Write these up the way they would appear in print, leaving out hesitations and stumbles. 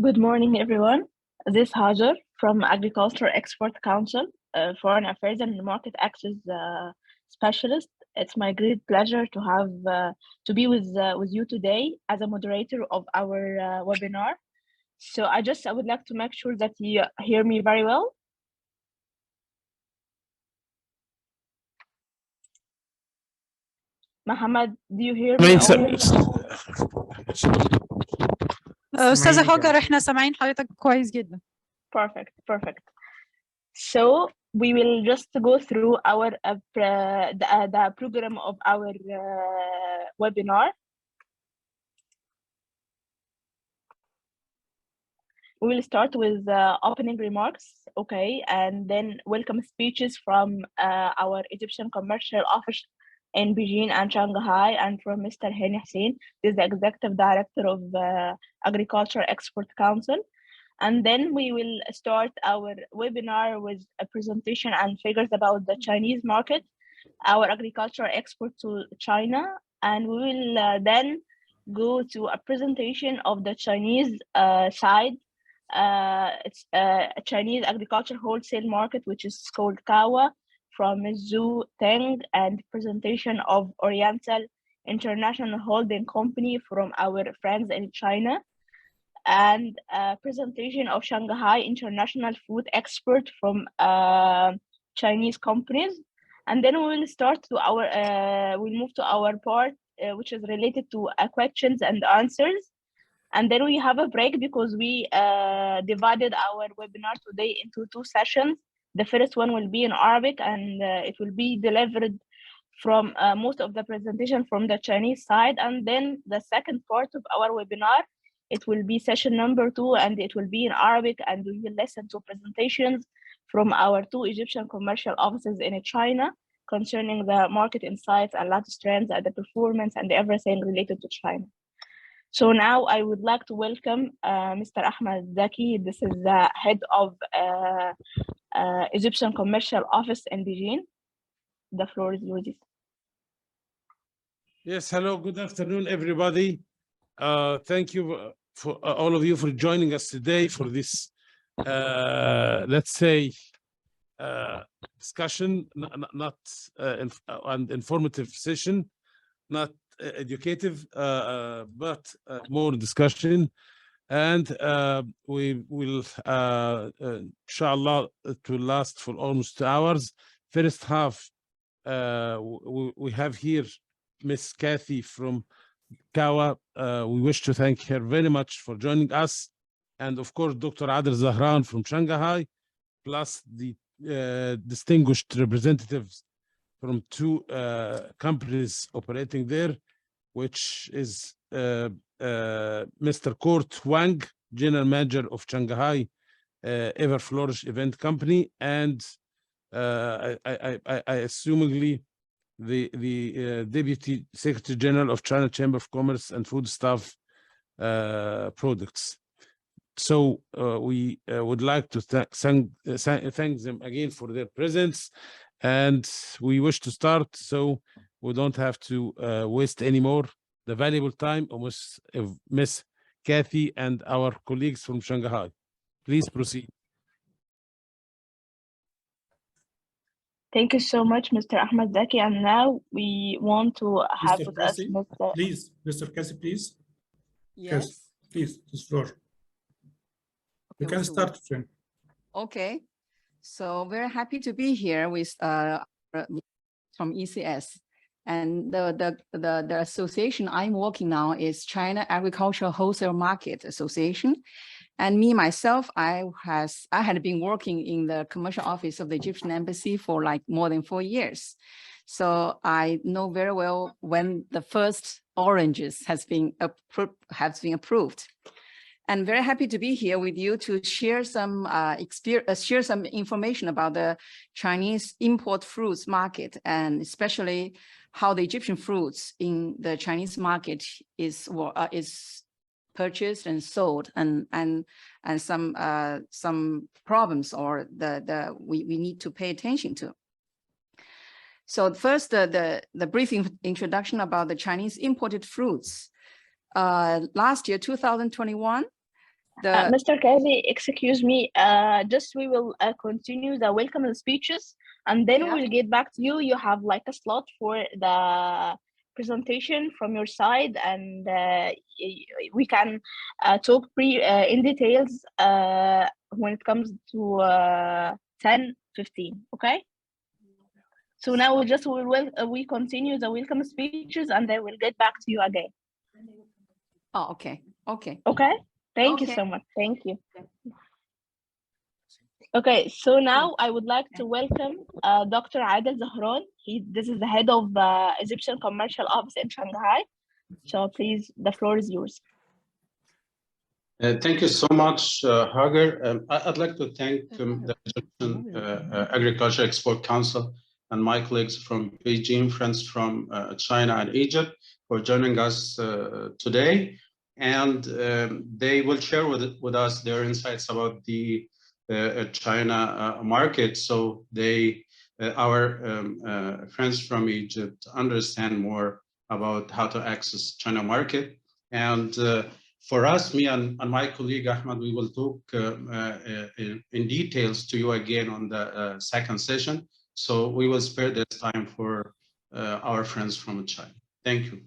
Good morning, everyone. This is Hajar from Agriculture Export Council, Foreign Affairs and Market Access Specialist. It's my great pleasure to have to be with you today as a moderator of our webinar. So I would like to make sure that you hear me very well. Mohammed, do you hear me? أستاذة هاجر احنا سامعين حضرتك كويس جدا. Perfect. So we will just go through our the program of our webinar. We will start with opening remarks, okay, and then welcome speeches from our Egyptian Commercial Office in Beijing and Shanghai, and from Mr. Hani Hussein, this is the Executive Director of Agriculture Export Council. And then we will start our webinar with a presentation and figures about the Chinese market, our agricultural export to China, and we will then go to a presentation of the Chinese side. It's a Chinese agriculture wholesale market, which is called CAWA, from Zhu Teng, and presentation of Oriental International Holding Company from our friends in China, and a presentation of Shanghai International Food Export from Chinese companies. And then we will start to our we'll move to our part which is related to questions and answers. And then we have a break because we divided our webinar today into two sessions. The first one will be in Arabic, and it will be delivered from most of the presentation from the Chinese side. And then the second part of our webinar, it will be session number 2, and it will be in Arabic, and we will listen to presentations from our 2 Egyptian commercial offices in China concerning the market insights and latest trends and the performance and everything related to China. So now I would like to welcome Mr. Ahmed Zaki. This is the head of Egyptian Commercial Office in Beijing. The floor is yours. Yes, hello, good afternoon, everybody. Thank you for all of you for joining us today for this, let's say, discussion, not an informative session, not educative, but more discussion. And we will, inshallah, it will last for almost 2 hours. First half, we have here Miss Kathy from CAWA. We wish to thank her very much for joining us. And of course, Dr. Adel Zahran from Shanghai, plus the distinguished representatives from 2 companies operating there, which is Mr. Kurt Wang, General Manager of Shanghai Ever Flourish Event Company, and I assumingly the Deputy Secretary General of China Chamber of Commerce and Foodstuff Products. So we would like to thank them again for their presence, and we wish to start so we don't have to waste any more the valuable time of Miss Kathy and our colleagues from Shanghai. Please proceed. Thank you so much, Mr. Ahmed Zaki. And now we want to have with us Mr. Please, Mr. Cassie, please. Yes. Please, this floor. You can start, friend. Okay. So very happy to be here with from ECS. And the association I'm working now is China Agricultural Wholesale Market Association. And me, myself, I had been working in the commercial office of the Egyptian embassy for like more than 4 years. So I know very well when the first oranges has been approved. And very happy to be here with you to share some share some information about the Chinese import fruits market, and especially how the Egyptian fruits in the Chinese market is purchased and sold, and some problems or we need to pay attention to. So first, the brief introduction about the Chinese imported fruits. Last year, 2021, Mr. Kazi, excuse me, just we will continue the welcome speeches, and then we'll get back to you. You have like a slot for the presentation from your side, and we can talk in details when it comes to 10:15. Okay. So now we continue the welcome speeches, and then we'll get back to you again. Oh, okay. Okay. Okay. Thank you so much. Thank you. Okay, so now I would like to welcome Dr. Adel Zahran. This is the head of the Egyptian Commercial Office in Shanghai. So please, the floor is yours. Thank you so much, Hagar. I'd like to thank the Egyptian Agriculture Export Council and my colleagues from Beijing, friends from China and Egypt for joining us today. And they will share with us their insights about the China market, so our friends from Egypt understand more about how to access China market. And for us, me and my colleague Ahmed, we will talk in details to you again on the second session. So we will spare this time for our friends from China. Thank you.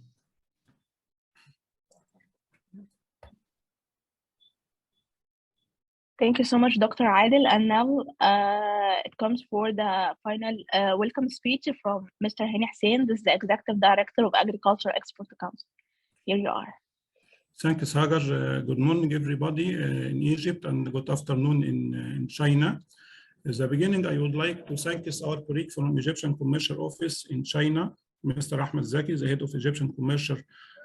Thank you so much, Dr. Adel. And now it comes for the final welcome speech from Mr. Hani Hussein. This is the Executive Director of Agriculture Export Council. Here you are. Thank you, Sagar. Good morning, everybody in Egypt, and good afternoon in China. At the beginning, I would like to thank our colleague from Egyptian Commercial Office in China, Mr. Ahmed Zaki, the head of Egyptian Commercial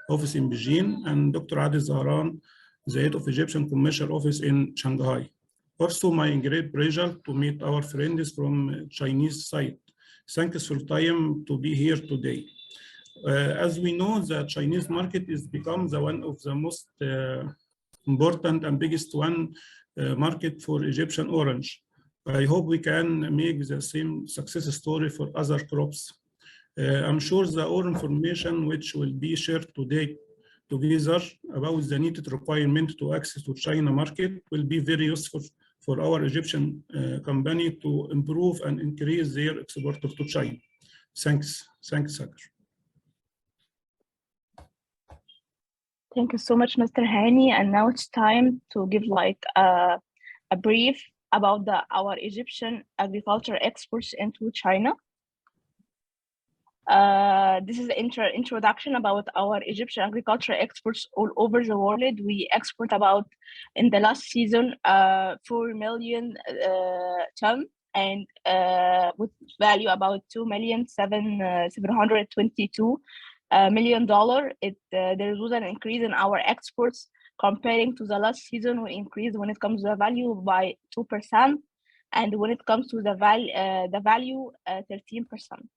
Office in Beijing, and Dr. Adel Zahran, the head of Egyptian Commercial Office in Shanghai. Also, my great pleasure to meet our friends from Chinese side. Thanks for time to be here today. As we know, the Chinese market is become one of the most important and biggest market for Egyptian orange. I hope we can make the same success story for other crops. I'm sure all information which will be shared today together about the needed requirement to access to China market will be very useful for our Egyptian company to improve and increase their export to China. Thanks, Sagar. Thank you so much, Mr. Hani. And now it's time to give like a brief about our Egyptian agriculture exports into China. This is the introduction about our Egyptian agriculture exports all over the world. We export about, in the last season, 4 million tons, and with value about $2,722 million. There was an increase in our exports comparing to the last season. We increased when it comes to the value by 2%, and when it comes to the value 13%.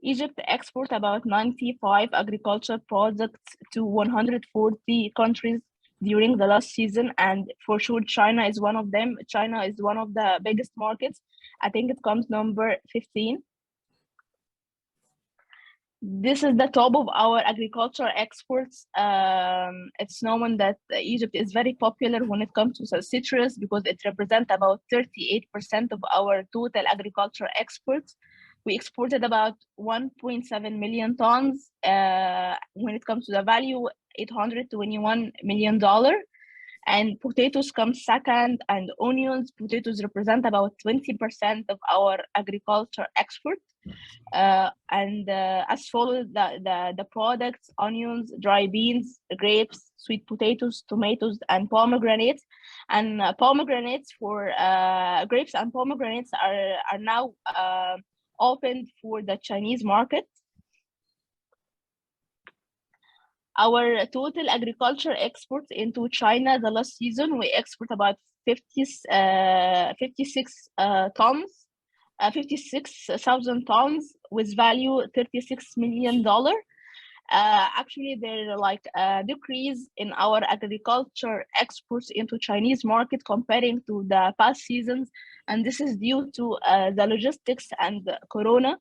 Egypt export about 95 agricultural products to 140 countries during the last season, and for sure China is one of them. China is one of the biggest markets. I think it comes number 15. This is the top of our agricultural exports. It's known that Egypt is very popular when it comes to citrus because it represents about 38% of our total agricultural exports. We exported about 1.7 million tons. When it comes to the value, $821 million. And potatoes come second, and onions. Potatoes represent about 20% of our agriculture export. As follows the products: onions, dry beans, grapes, sweet potatoes, tomatoes, and pomegranates. And pomegranates for grapes and pomegranates are now opened for the Chinese market. Our total agriculture exports into China the last season, we export about 56,000 tons with value $36 million. Actually, there's like a decrease in our agriculture exports into Chinese market comparing to the past seasons, and this is due to the logistics and Corona.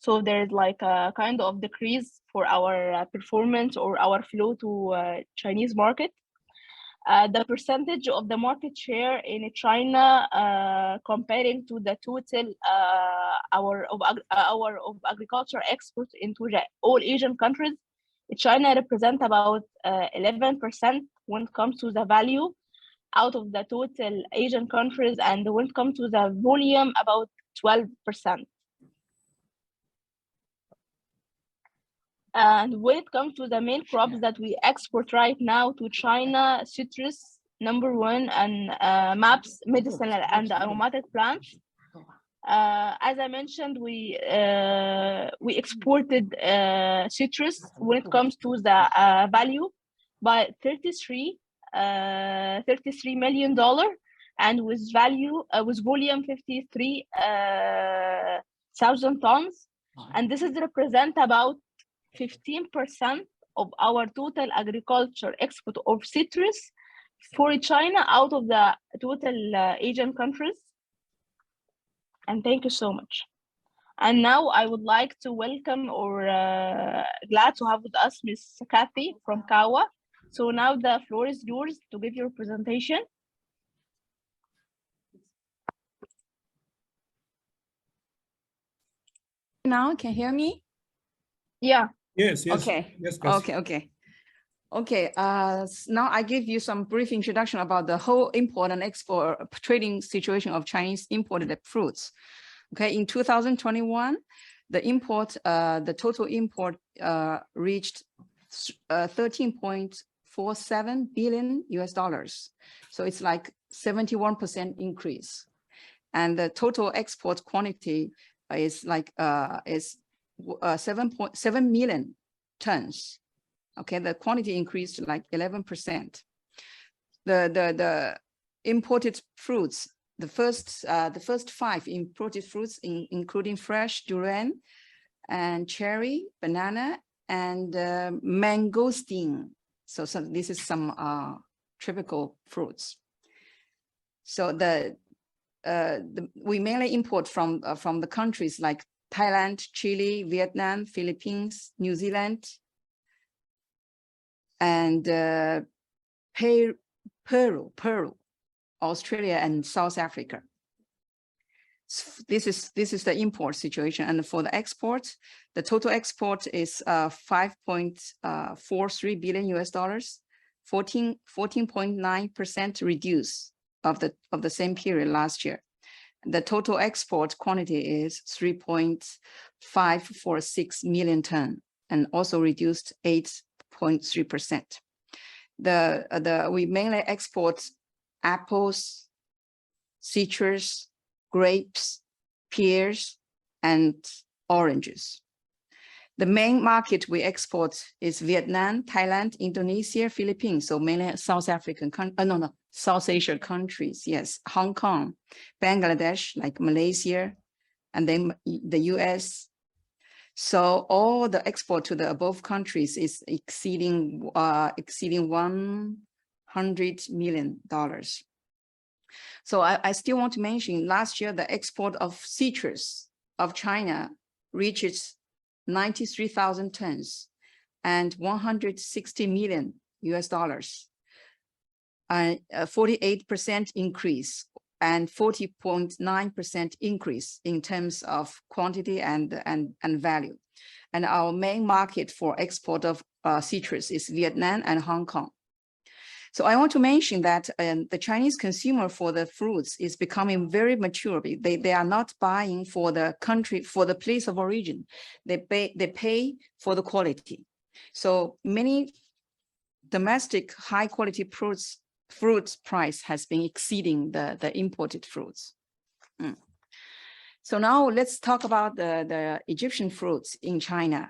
So there's like a kind of decrease for our performance or our flow to Chinese market. the percentage of the market share in China comparing to the total our of agriculture exports into all Asian countries. China represents about 11% when it comes to the value out of the total Asian countries, and when it comes to the volume, about 12%. And when it comes to the main crops that we export right now to China, citrus, #1, and maps, medicinal and aromatic plants. As I mentioned, we exported citrus when it comes to the value by $33 million, and with value with volume 53,000 tons, and this is represent about 15% of our total agriculture export of citrus for China out of the total Asian countries. And thank you so much. And now I would like to welcome or glad to have with us Ms. Kathy from Kawa. So now the floor is yours to give your presentation. Now, can you hear me? Yeah. Yes, yes. Okay. Yes, Okay. Now I give you some brief introduction about the whole import and export trading situation of Chinese imported fruits. Okay, in 2021, the total import reached $13.47 billion. So it's like 71% increase, and the total export quantity is like 7.7 million tons. Okay, the quantity increased like 11%. The imported fruits, the first 5 imported fruits, including fresh durian and cherry, banana, and mangosteen. So this is some tropical fruits. So we mainly import from the countries like Thailand, Chile, Vietnam, Philippines, New Zealand, and Peru, Australia, and South Africa. So this is the import situation, and for the export, the total export is $5.43 billion, 14.9% reduce of the same period last year. The total export quantity is 3.546 million ton, and also reduced 8.3%. We mainly export apples, citrus, grapes, pears, and oranges. The main market we export is Vietnam, Thailand, Indonesia, Philippines, so mainly South Asia countries, yes, Hong Kong, Bangladesh, like Malaysia, and then the US. So all the export to the above countries is exceeding $100 million. So I still want to mention, last year the export of citrus of China reaches 93,000 tons and $160 million, a 48% increase and 40.9% increase in terms of quantity and value. And our main market for export of citrus is Vietnam and Hong Kong. So I want to mention that the Chinese consumer for the fruits is becoming very mature. They are not buying for the country, for the place of origin. They pay for the quality. So many domestic high quality fruits price has been exceeding the imported fruits. So now let's talk about the Egyptian fruits in China.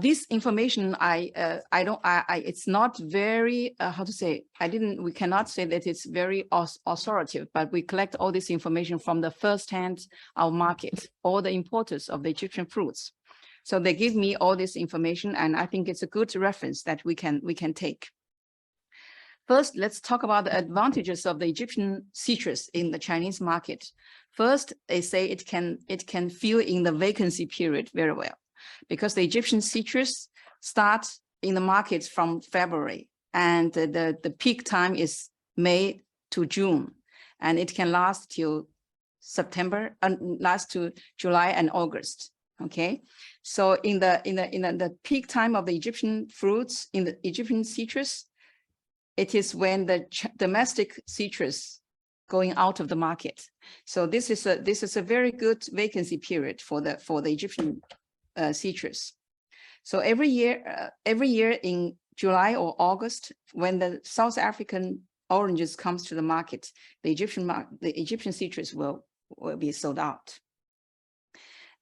This information it's not very how to say, we cannot say that it's very authoritative, but we collect all this information from the first-hand our market, all the importers of the Egyptian fruits. So they give me all this information, and I think it's a good reference that we can take. First, let's talk about the advantages of the Egyptian citrus in the Chinese market. First, they say it can fill in the vacancy period very well, because the Egyptian citrus starts in the market from February, and the peak time is May to June, and it can last till September, last to July and August. Okay, so in the peak time of the Egyptian fruits, in the Egyptian citrus, it is when the domestic citrus going out of the market. So this is a very good vacancy period for the Egyptian citrus. So every year in July or August, when the South African oranges comes to the market, the Egyptian citrus will be sold out.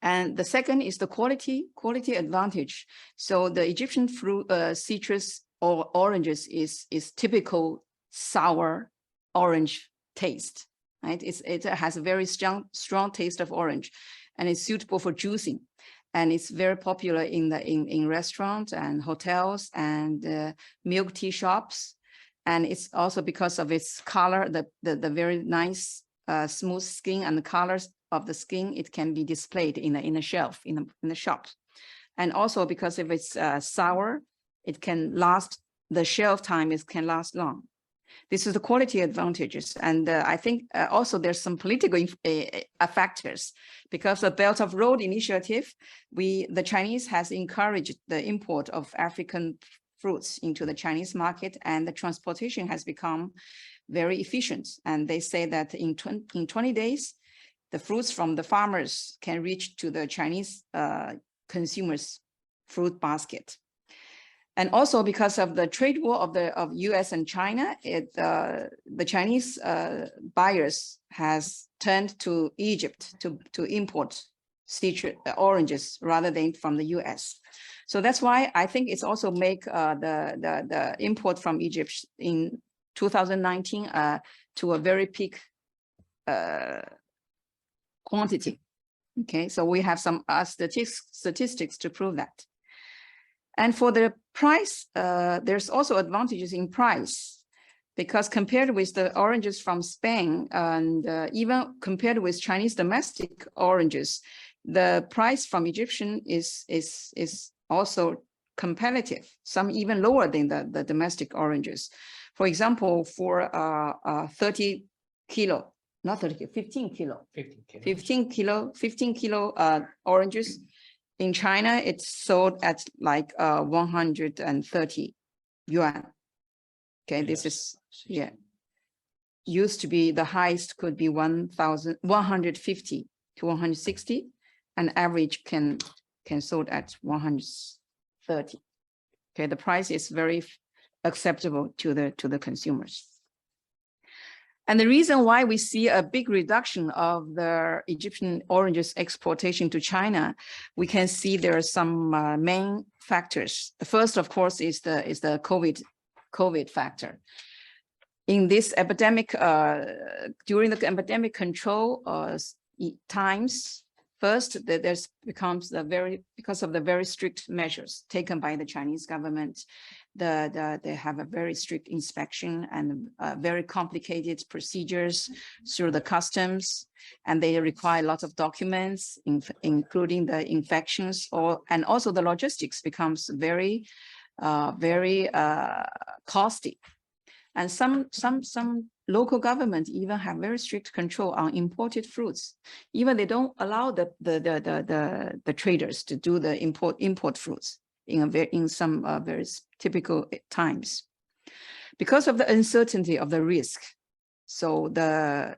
And the second is the quality advantage. So the Egyptian fruit citrus or oranges is typical sour orange taste, right? It has a very strong taste of orange, and it's suitable for juicing. And it's very popular in restaurants and hotels and milk tea shops. And it's also because of its color, the very nice smooth skin and the colors of the skin, it can be displayed in a shelf in the shop. And also because if it's sour, it can last, the shelf time can last long. This is the quality advantages. And I think also there's some political factors, because the Belt of Road Initiative, the Chinese has encouraged the import of African fruits into the Chinese market, and the transportation has become very efficient. And they say that in 20 days, the fruits from the farmers can reach to the Chinese consumers' fruit basket. And also because of the trade war of US and China, the Chinese buyers has turned to Egypt to import citrus oranges rather than from the US. So that's why I think it's also make the import from Egypt in 2019 to a very peak quantity. Okay, so we have some statistics to prove that. And for the price, there's also advantages in price, because compared with the oranges from Spain and even compared with Chinese domestic oranges, the price from Egyptian is also competitive, some even lower than the domestic oranges. For example, for 15 kilo oranges, in China, it's sold at like 130 yuan. Okay, this is, yeah. Used to be, the highest could be 150 to 160, and average can sold at 130. Okay, the price is very acceptable to the consumers. And the reason why we see a big reduction of the Egyptian oranges exportation to China, we can see there are some main factors. The first, of course, is the COVID factor. In this epidemic, during the epidemic control times, first, because of the very strict measures taken by the Chinese government. They have a very strict inspection and very complicated procedures through the customs, and they require lots of documents, including the infections, and also the logistics becomes very costly. And some local governments even have very strict control on imported fruits. Even they don't allow the traders to do the import fruits in some very typical times, because of the uncertainty of the risk. So the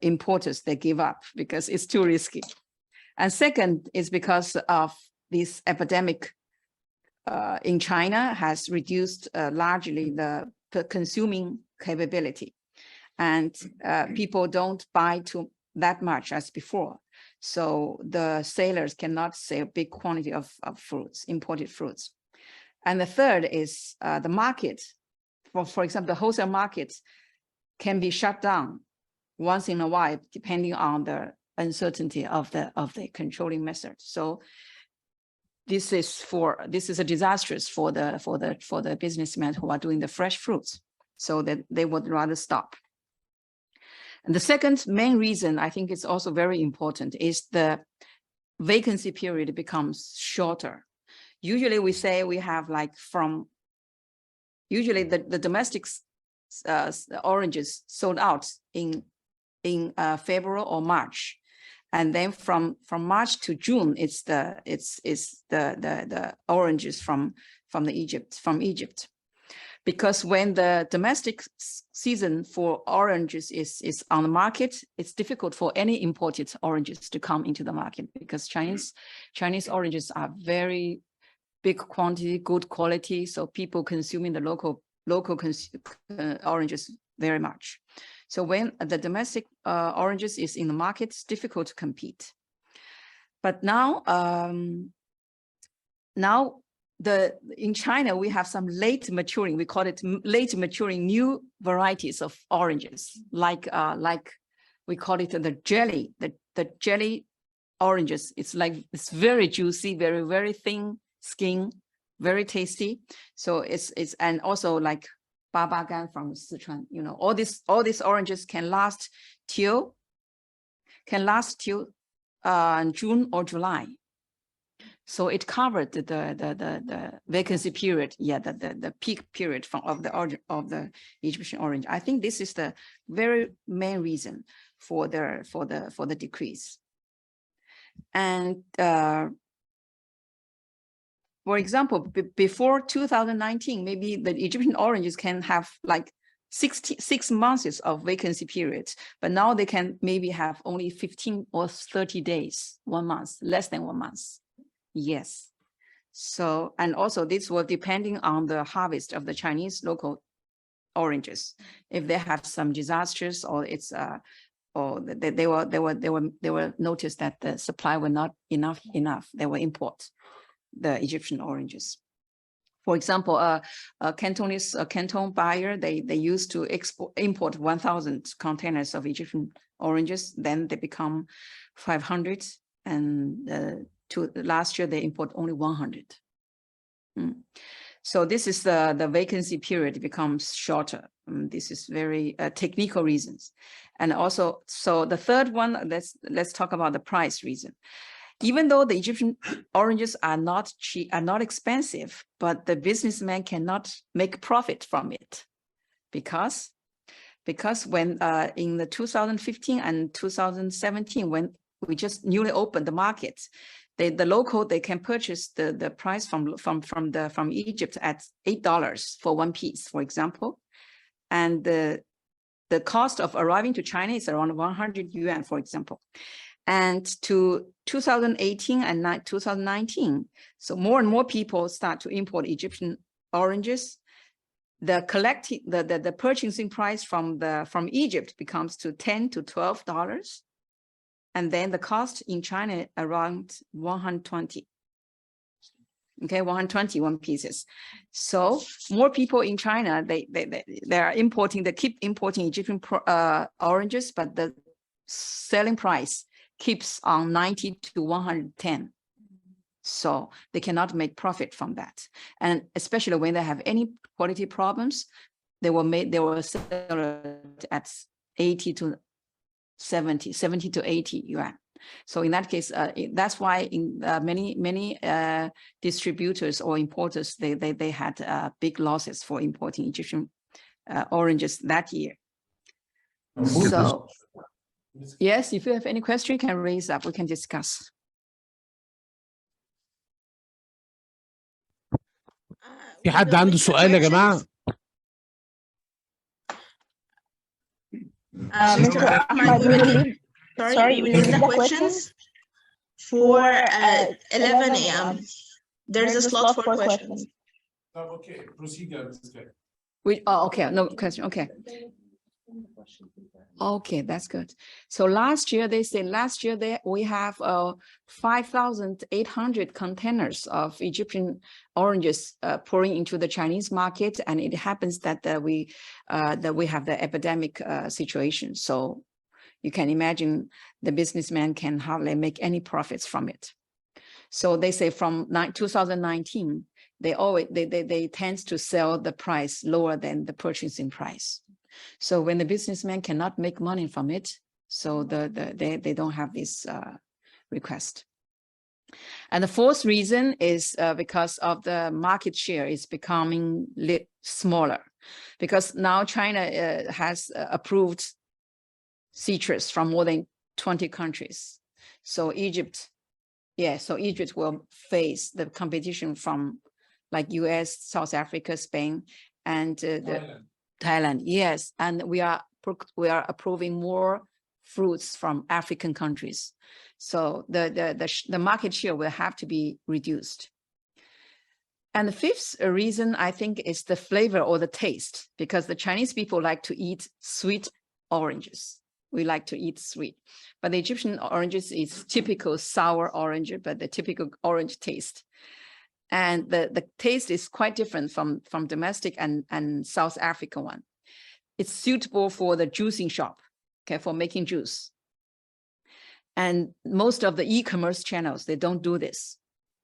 importers, they give up because it's too risky. And second is because of this epidemic in China has reduced largely the consuming capability, and people don't buy that much as before. So the sailors cannot sell big quantity of fruits, imported fruits. And the third is the market. For example, the wholesale market can be shut down once in a while, depending on the uncertainty of the controlling method. So this is a disastrous for the businessmen who are doing the fresh fruits, so that they would rather stop. And the second main reason, I think it's also very important, is the vacancy period becomes shorter. Usually we say we have like from usually the domestic oranges sold out in February or March, and then from March to June, it's the oranges from Egypt. Because when the domestic season for oranges is on the market, it's difficult for any imported oranges to come into the market, because Chinese oranges are very big quantity, good quality, so people consuming the local oranges very much. So when the domestic oranges is in the market, it's difficult to compete. But now, in China, we have some late maturing, we call it late maturing new varieties of oranges, like we call it the jelly, the jelly oranges. It's very juicy, very thin skin, very tasty. So and also like Babagan from Sichuan, you know, all these oranges can last till June or July. So it covered the vacancy period, the peak period of the Egyptian orange. I think this is the very main reason for the decrease. And for example, before 2019, maybe the Egyptian oranges can have like 6 months of vacancy periods, but now they can maybe have only 15 or 30 days, 1 month, less than 1 month. Yes. So, and also this will depending on the harvest of the Chinese local oranges. If they have some disasters, or it's or they will notice that the supply were not enough, they will import the Egyptian oranges. For example, a Canton buyer, they used to import 1,000 containers of Egyptian oranges, then they become 500, and last year they import only 100. So this is the vacancy period becomes shorter. This is very technical reasons. And also, so the third one, let's talk about the price reason. Even though the Egyptian oranges are not cheap, are not expensive, but the businessman cannot make profit from it, because when in the 2015 and 2017, when we just newly opened the market, the local, they can purchase the price from Egypt at $8 for 1 piece, for example, and the cost of arriving to China is around 100 yuan, for example. And to 2018 and 2019, so more and more people start to import Egyptian oranges. The purchasing price from Egypt becomes to $10 to $12, and then the cost in China around 120. Okay, 121 pieces. So more people in China, they are importing, they keep importing Egyptian oranges, but the selling price keeps on 90 to 110. So they cannot make profit from that. And especially when they have any quality problems, they will sell it at 80 to 70 to 80 yuan. So in that case, that's why in many distributors or importers, they had big losses for importing Egyptian oranges that year. So yes, if you have any question, you can raise up, we can discuss. في حد عنده سؤال يا جماعة؟ Mr. Ahmad, sorry, we leave the questions for 11 a.m. There's a slot for questions. Okay, proceed. Okay, no question. Okay. Okay, that's good. So last year, we have 5,800 containers of Egyptian oranges pouring into the Chinese market, and it happens that we have the epidemic situation. So you can imagine the businessman can hardly make any profits from it. So they say from 2019, they tend to sell the price lower than the purchasing price. So when the businessman cannot make money from it, so they don't have this request. And the fourth reason is because of the market share is becoming smaller, because now China has approved citrus from more than 20 countries. So Egypt will face the competition from like US, South Africa, Spain, and Thailand. Yes, and we are approving more fruits from African countries. So the market share will have to be reduced. And the fifth reason, I think, is the flavor or the taste, because the Chinese people like to eat sweet oranges. We like to eat sweet, but the Egyptian oranges is typical sour orange, but the typical orange taste. And the taste is quite different from domestic and South African one. It's suitable for the juicing shop, okay, for making juice. And most of the e-commerce channels, they don't do this.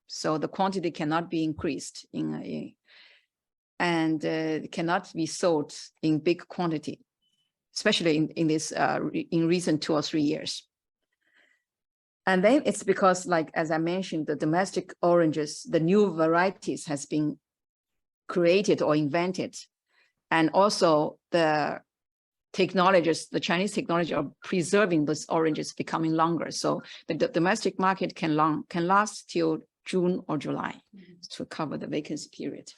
So the quantity cannot be increased and cannot be sold in big quantity, especially in recent 2 or 3 years. And then it's because, like, as I mentioned, the domestic oranges, the new varieties has been created or invented. And also the technologies, the Chinese technology of preserving those oranges becoming longer. So the domestic market can last till June or July to cover the vacancy period.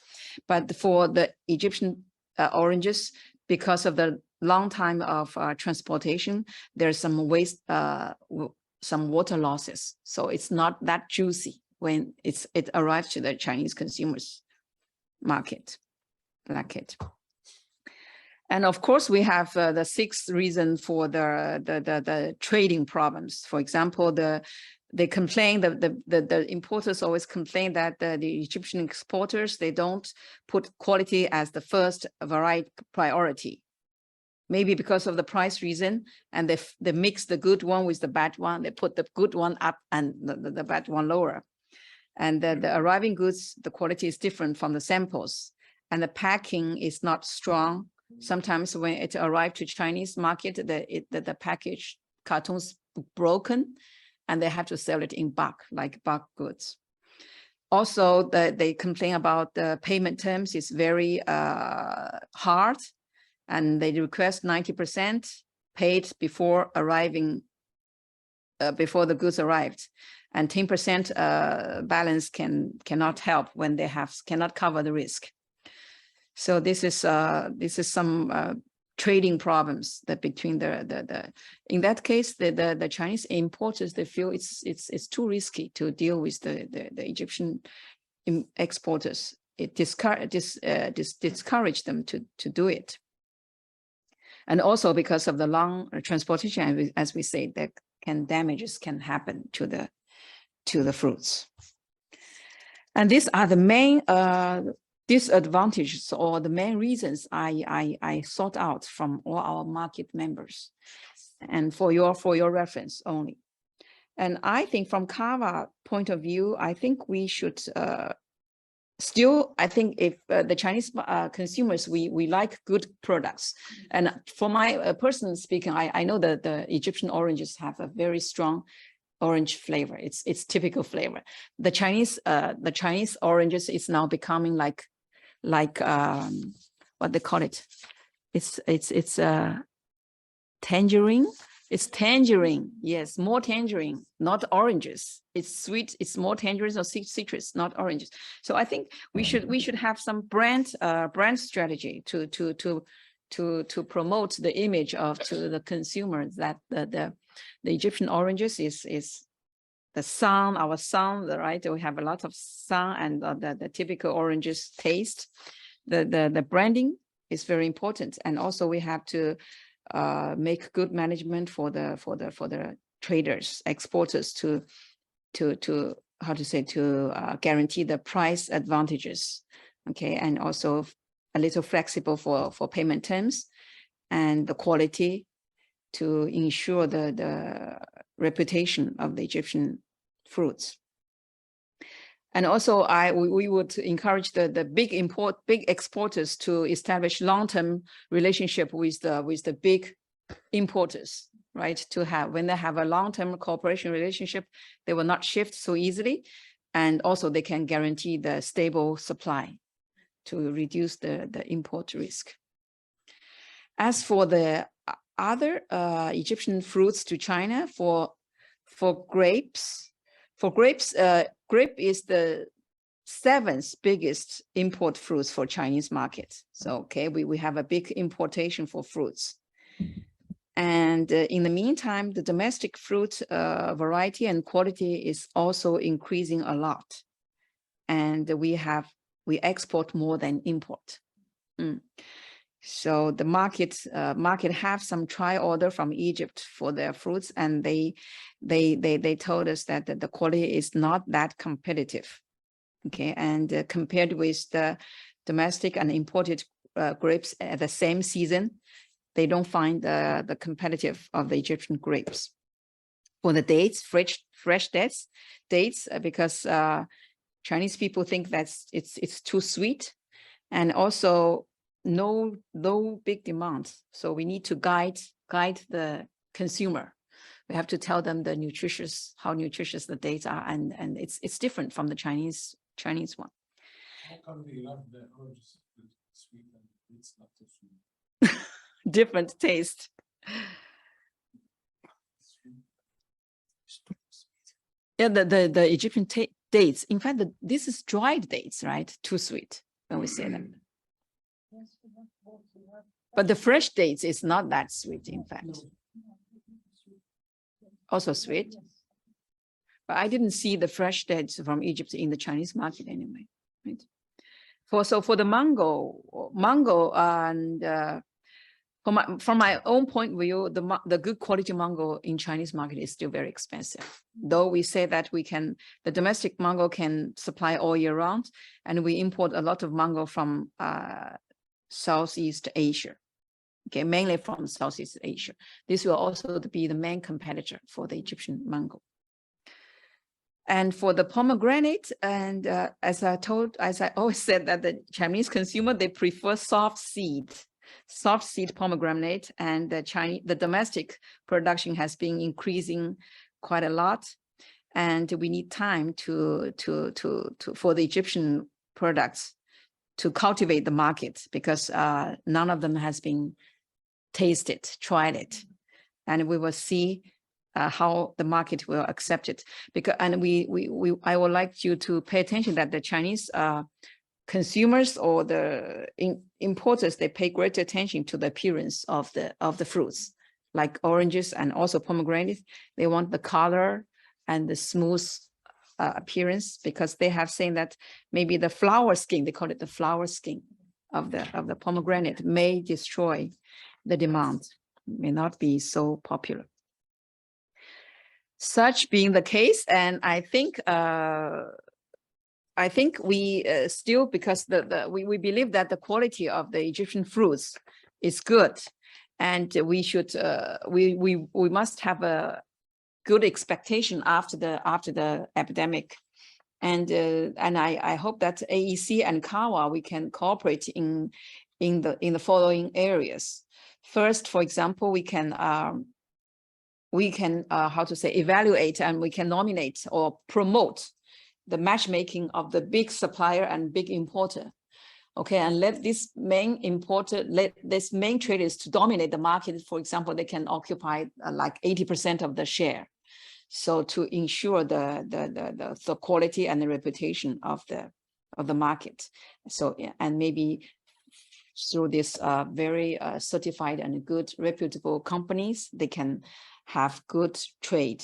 But for the Egyptian oranges, because of the long time of transportation, there's some waste, some water losses. So it's not that juicy when it arrives to the Chinese consumers market. And of course, we have the sixth reason for the trading problems. For example, they complain, the importers always complain that the Egyptian exporters, they don't put quality as the first variety priority. Maybe because of the price reason, and they mix the good one with the bad one. They put the good one up and the bad one lower. And the arriving goods, the quality is different from the samples, and the packing is not strong. Sometimes when it arrived to Chinese market, the package cartons broken, and they have to sell it in bulk, like bulk goods. Also, they complain about the payment terms is very hard, and they request 90% paid before arriving, before the goods arrived, and 10% balance cannot help when they cannot cover the risk. So this is some trading problems that between in that case the Chinese importers, they feel it's too risky to deal with the Egyptian exporters. It discouraged them to do it. And also because of the long transportation, as we say, that damages can happen to the fruits. And these are the main disadvantages or the main reasons I sought out from all our market members, and for your reference only. And I think from CAVA point of view, I think we should still, I think if the Chinese consumers, we like good products. And for my personal speaking, I know that the Egyptian oranges have a very strong orange flavor. It's typical flavor. The Chinese oranges is now becoming like what they call it. It's tangerine. It's tangerine, yes, more tangerine, not oranges. It's sweet. It's more tangerines or citrus, not oranges. So I think we should have some brand strategy to promote the image to the consumers that the Egyptian oranges is the sun, our sun, right? We have a lot of sun and the typical oranges taste. The branding is very important, and also we have to make good management for the traders, exporters to how to say, to guarantee the price advantages, okay, and also a little flexible for payment terms and the quality to ensure the reputation of the Egyptian fruits. And also we would encourage the big exporters to establish long-term relationship with the big importers, right? To have, when they have a long-term cooperation relationship, they will not shift so easily. And also they can guarantee the stable supply to reduce the import risk. As for the other Egyptian fruits to China, for grapes, grape is the 7th biggest import fruits for Chinese market. So, okay, we have a big importation for fruits. And in the meantime, the domestic fruit variety and quality is also increasing a lot. And we export more than import. So the market have some trial order from Egypt for their fruits, and they told us that the quality is not that competitive. Okay, and compared with the domestic and imported grapes at the same season, they don't find the competitive of the Egyptian grapes. For the dates, fresh dates, because Chinese people think that it's too sweet, and also no big demand. So we need to guide the consumer. We have to tell them how nutritious the dates are, and it's different from the Chinese one. How come they love the oranges sweet and it's not too sweet? Different taste. Yeah, the Egyptian dates. In fact, this is dried dates, right? Too sweet when we say them. But the fresh dates is not that sweet, in fact. Also sweet. But I didn't see the fresh dates from Egypt in the Chinese market anyway. Right? For the mango, and from my own point of view, the good quality mango in Chinese market is still very expensive. Though we say that the domestic mango can supply all year round, and we import a lot of mango from Southeast Asia. Okay, mainly from Southeast Asia. This will also be the main competitor for the Egyptian mango. And for the pomegranate, and as I always said, that the Chinese consumer, they prefer soft seed pomegranate, and the domestic production has been increasing quite a lot, and we need time for the Egyptian products to cultivate the market, because none of them has been tried it, and we will see how the market will accept it. I would like you to pay attention that the Chinese consumers or the importers, they pay great attention to the appearance of the fruits, like oranges and also pomegranates. They want the color and the smooth appearance, because they have seen that maybe the flower skin, they call it the flower skin of the pomegranate, may destroy the demand, may not be so popular. Such being the case, and I think we still, because we believe that the quality of the Egyptian fruits is good, and we should we must have a good expectation after the epidemic, and I hope that AEC and CAWA, we can cooperate in the following areas. First, for example, we can evaluate, and we can nominate or promote the matchmaking of the big supplier and big importer. Okay, and let this main traders to dominate the market. For example, they can occupy like 80% of the share. So to ensure the quality and the reputation of the market. So, and maybe through this very certified and good reputable companies, they can have good trade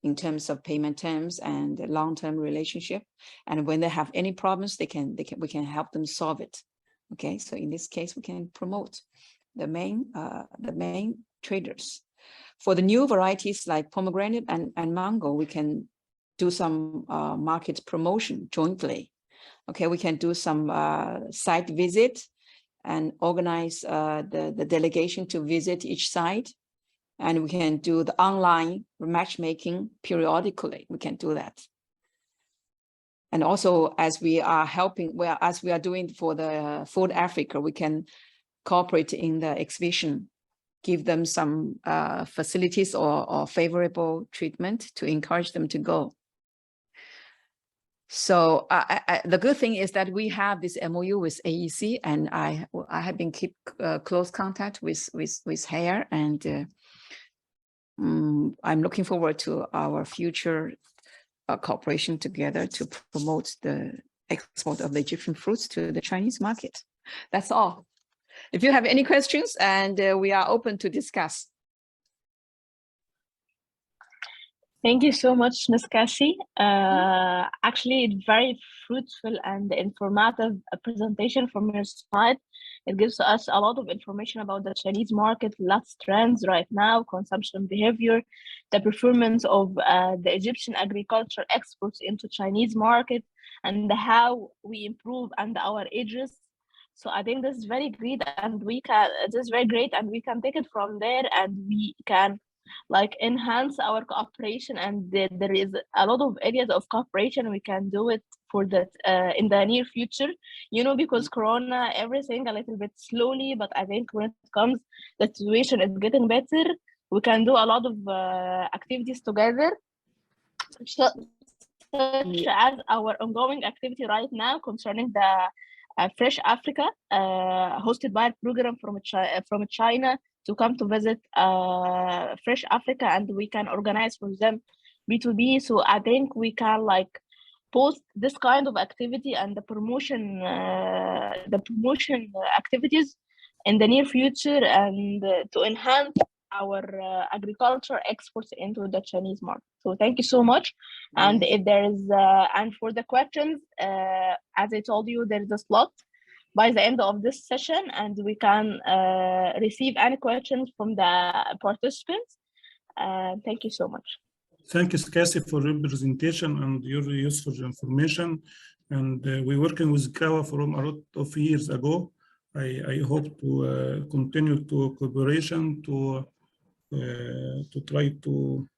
in terms of payment terms and long-term relationship. And when they have any problems, we can help them solve it. Okay, so in this case, we can promote the main traders. For the new varieties like pomegranate and mango, we can do some market promotion jointly. Okay, we can do some site visit and organize the delegation to visit each site. And we can do the online matchmaking periodically. We can do that. And also, as we are doing for the Food Africa, we can cooperate in the exhibition give them some facilities or favorable treatment to encourage them to go. So the good thing is that we have this MOU with AEC, and I have been keep close contact with Hair, and I'm looking forward to our future cooperation together to promote the export of the Egyptian fruits to the Chinese market. That's all. If you have any questions, and we are open to discuss. Thank you so much, Ms. Cassie. Actually, it's very fruitful and informative presentation from your side. It gives us a lot of information about the Chinese market, lots of trends right now, consumption behavior, the performance of the Egyptian agriculture exports into Chinese market, and how we improve and our ages. So I think this is very great, and we can take it from there, and we can like enhance our cooperation, and there is a lot of areas of cooperation we can do it for that in the near future, you know, because Corona, everything a little bit slowly, but I think when it comes, the situation is getting better. We can do a lot of activities together, such as our ongoing activity right now concerning the Fresh Africa, hosted by a program from China to come to visit Fresh Africa, and we can organize for them B2B. So I think we can like post this kind of activity and the promotion activities in the near future, and to enhance our agriculture exports into the Chinese market. So thank you so much. And if there is and for the questions, as I told you, there is a slot by the end of this session, and we can receive any questions from the participants. Thank you so much. Thank you, Cassie, for your presentation and your useful information. And we're working with Kawa from a lot of years ago. I hope to continue to cooperation to try to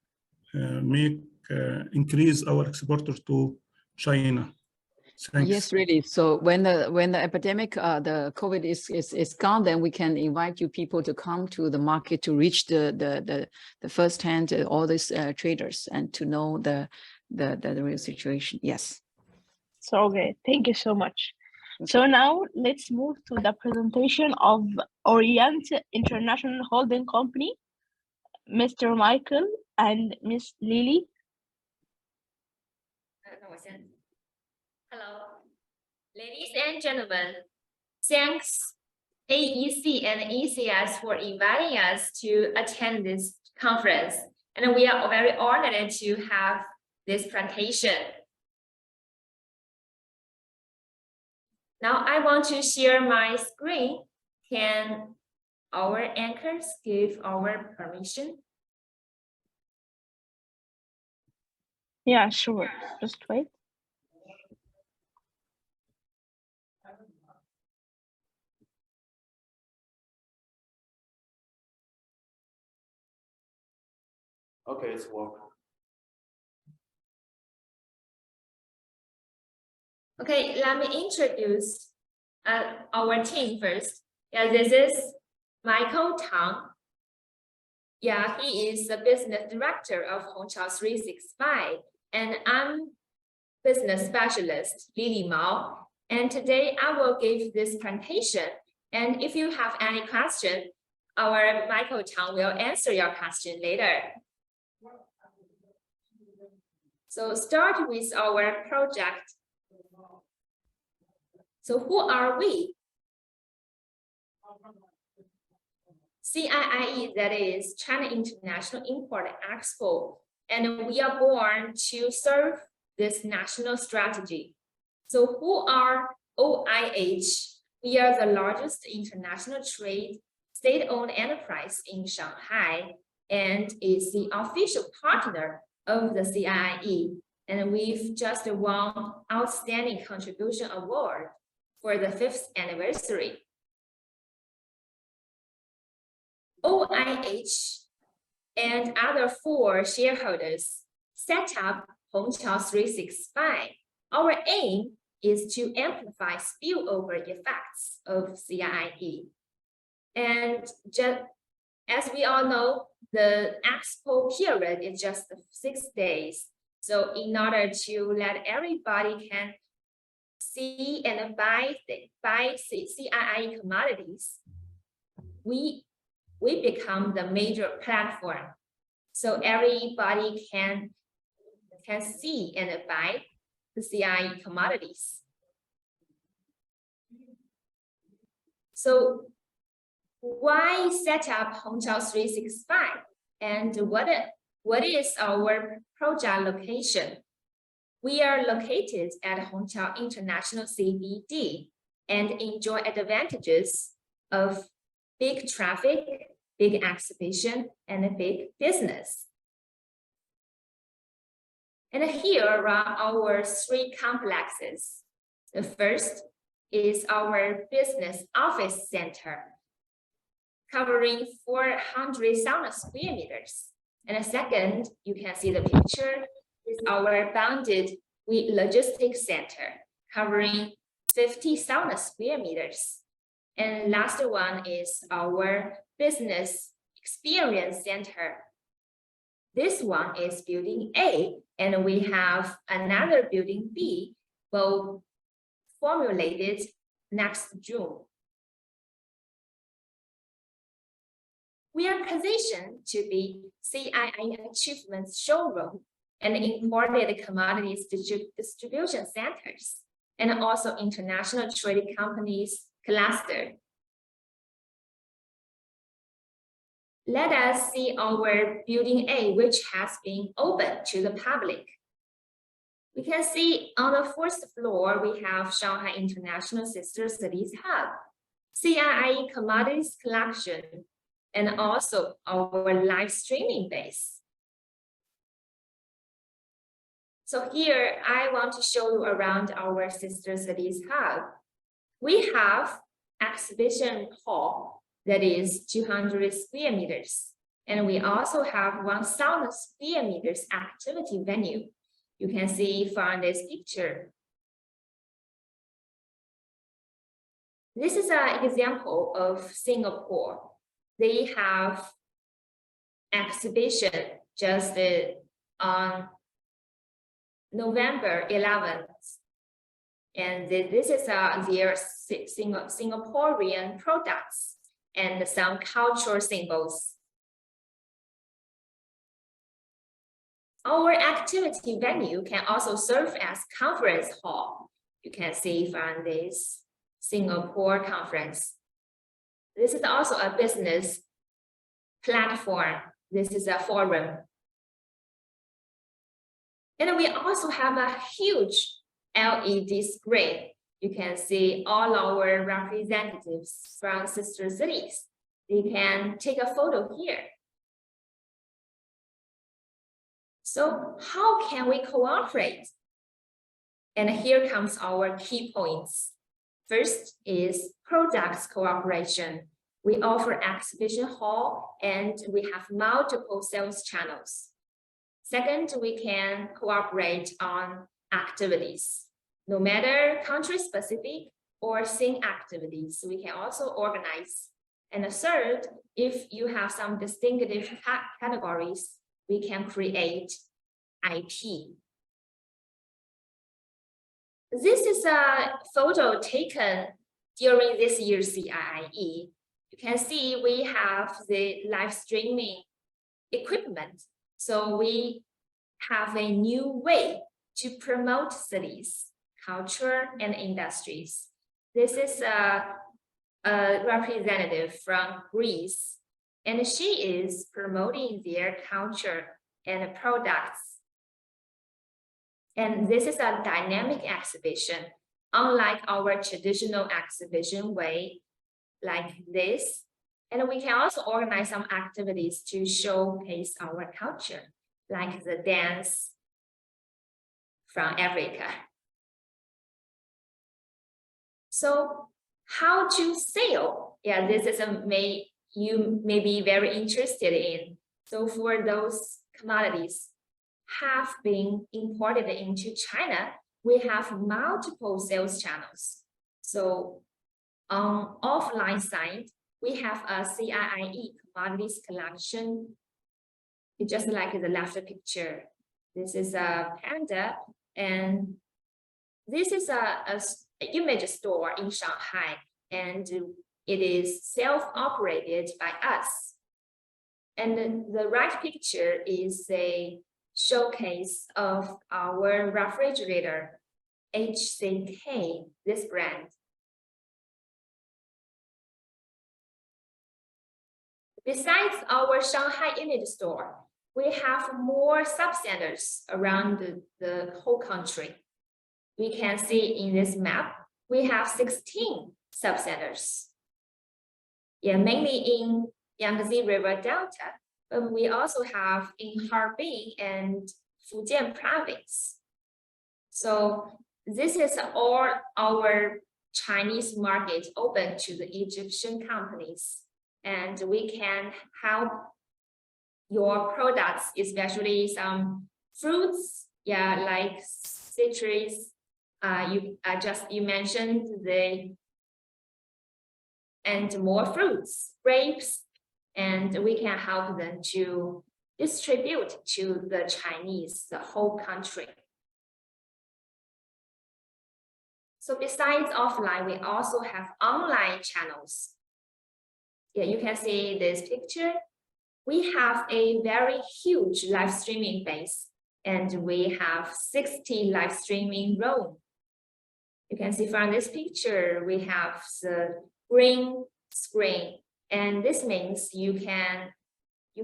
increase our exporters to China. Thanks. Yes, really. So when the epidemic, the COVID is gone, then we can invite you people to come to the market to reach the first-hand all these traders and to know the real situation. Yes. So great. Thank you so much. So now let's move to the presentation of Orient International Holding Company, Mr. Michael and Miss Lily. Hello, ladies and gentlemen. Thanks AEC and ECS for inviting us to attend this conference. And we are very honored to have this presentation. Now I want to share my screen. Can our anchors give our permission? Yeah, sure. Just wait. Okay, it's working. Okay, let me introduce our team first. Yeah, this is Michael Tang. Yeah, he is the business director of Hongqiao 365, and I'm business specialist Lily Mao. And today I will give this presentation. And if you have any question, our Michael Tang will answer your question later. So start with our project. So who are we? CIIE, that is China International Import and Export, and we are born to serve this national strategy. So who are OIH? We are the largest international trade state-owned enterprise in Shanghai and is the official partner of the CIIE. And we've just won Outstanding Contribution Award for the 5th anniversary. OIH and other 4 shareholders set up Hongqiao 365. Our aim is to amplify spillover effects of CIIE. And As we all know, the expo period is just 6 days. So in order to let everybody can see and buy CII commodities, we become the major platform. So everybody can see and buy the CII commodities. So why set up Hongqiao 365? And what is our project location? We are located at Hongqiao International CBD and enjoy advantages of big traffic, big exhibition, and a big business. And here are our 3 complexes. The first is our business office center, covering 400,000 square meters. And the second, you can see the picture, is our bounded logistics center, covering 50,000 square meters. And last one is our business experience center. This one is building A, and we have another building B, both formulated next June. We are positioned to be CII achievements showroom and imported commodities distribution centers, and also international trading companies cluster. Let us see our building A, which has been opened to the public. We can see on the 4th floor, we have Shanghai International Sister Cities Hub, CII commodities collection, and also our live streaming base. So here, I want to show you around our Sister Cities Hub. We have exhibition hall that is 200 square meters. And we also have 1,000 square meters activity venue. You can see from this picture. This is an example of Singapore. They have exhibition just on November 11th. And this is their Singaporean products and some cultural symbols. Our activity venue can also serve as conference hall. You can see from this Singapore conference. This is also a business platform. This is a forum. And we also have a huge LED screen. You can see all our representatives from sister cities. They can take a photo here. So how can we cooperate? And here comes our key points. First is products cooperation. We offer exhibition hall and we have multiple sales channels. Second, we can cooperate on activities. No matter country specific or scene activities, we can also organize. And the third, if you have some distinctive categories, we can create IP. This is a photo taken during this year's CIIE. You can see we have the live streaming equipment. So we have a new way to promote cities, culture, and industries. This is a representative from Greece, and she is promoting their culture and products. And this is a dynamic exhibition, unlike our traditional exhibition way like this. And we can also organize some activities to showcase our culture, like the dance from Africa. So how to sell? Yeah, this is you may be very interested in. So for those commodities have been imported into China, we have multiple sales channels. So on offline side, we have a CIIE commodities collection. It's just like the left picture. This is a panda, and this is a image store in Shanghai, and it is self-operated by us. And the right picture is a showcase of our refrigerator, HCK, this brand. Besides our Shanghai image store, we have more sub-centers around the whole country. We can see in this map, we have 16 sub-centers. Yeah, mainly in Yangtze River Delta, but we also have in Harbin and Fujian province. So this is all our Chinese market open to the Egyptian companies, and we can help your products, especially some fruits, yeah, like citrus. You mentioned and more fruits, grapes, and we can help them to distribute to the Chinese, the whole country. So besides offline, we also have online channels. Yeah, you can see this picture. We have a very huge live streaming base, and we have 60 live streaming room. You can see from this picture, we have the green screen, and this means you can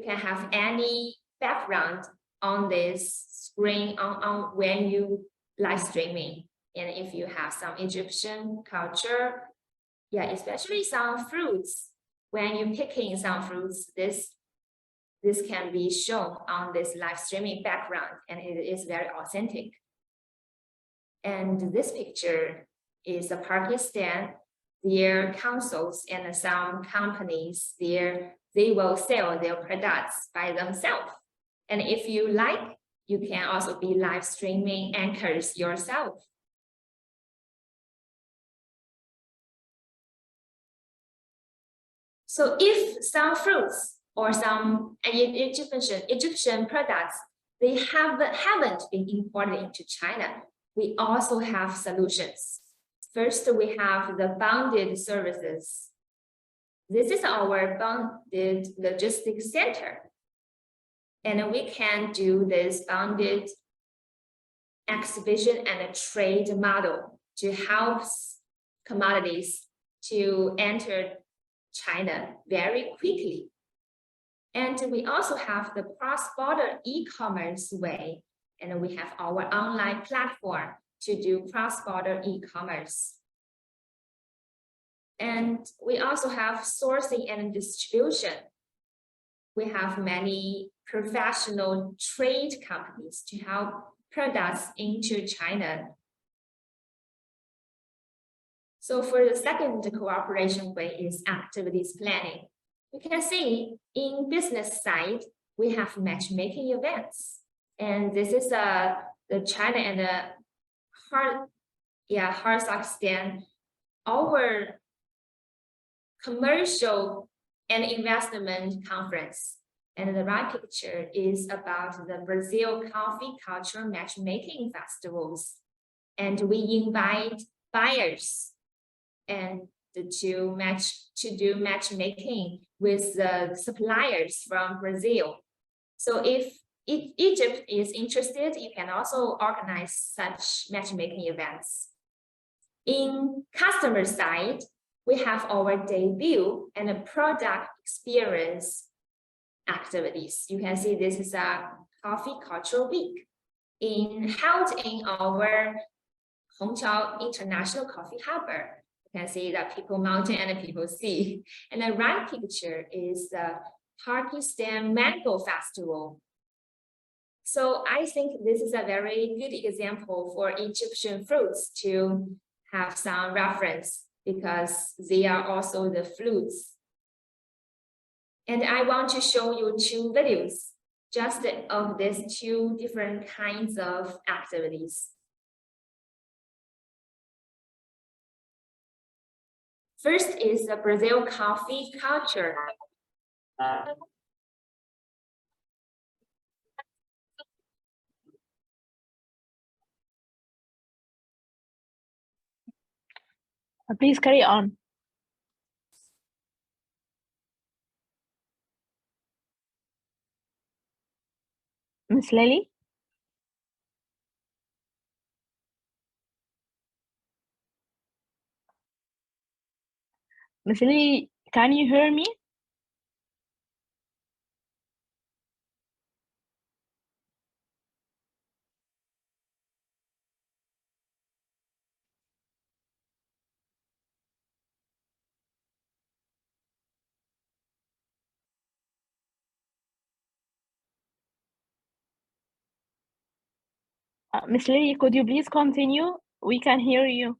have any background on this screen on when you live streaming. And if you have some Egyptian culture, yeah, especially some fruits, when you're picking some fruits, this can be shown on this live streaming background, and it is very authentic. And this picture is a Pakistan. Their councils and some companies, they will sell their products by themselves. And if you like, you can also be live streaming anchors yourself. So if some fruits or some Egyptian products, they haven't been imported into China, we also have solutions. First, we have the bonded services. This is our bonded logistics center. And we can do this bonded exhibition and a trade model to help commodities to enter China very quickly. And we also have the cross-border e-commerce way, and we have our online platform to do cross-border e-commerce. And we also have sourcing and distribution. We have many professional trade companies to help products into China. So for the second cooperation way is activities planning. You can see in business side, we have matchmaking events. And this is the China and the Kazakhstan, our commercial and investment conference. And the right picture is about the Brazil Coffee Culture Matchmaking Festivals. And we invite buyers and to do matchmaking with the suppliers from Brazil. So if Egypt is interested, you can also organize such matchmaking events. In customer side, we have our debut and a product experience activities. You can see this is a coffee cultural week held in our Hongqiao International Coffee Harbor. You can see the People Mountain and the People Sea. And the right picture is the Pakistan Mango Festival. So I think this is a very good example for Egyptian fruits to have some reference, because they are also the fruits. And I want to show you two videos just of these two different kinds of activities. First is the Brazil coffee culture. Please carry on. Miss Lily? Miss Lily, can you hear me? Miss Lily, could you please continue? We can hear you.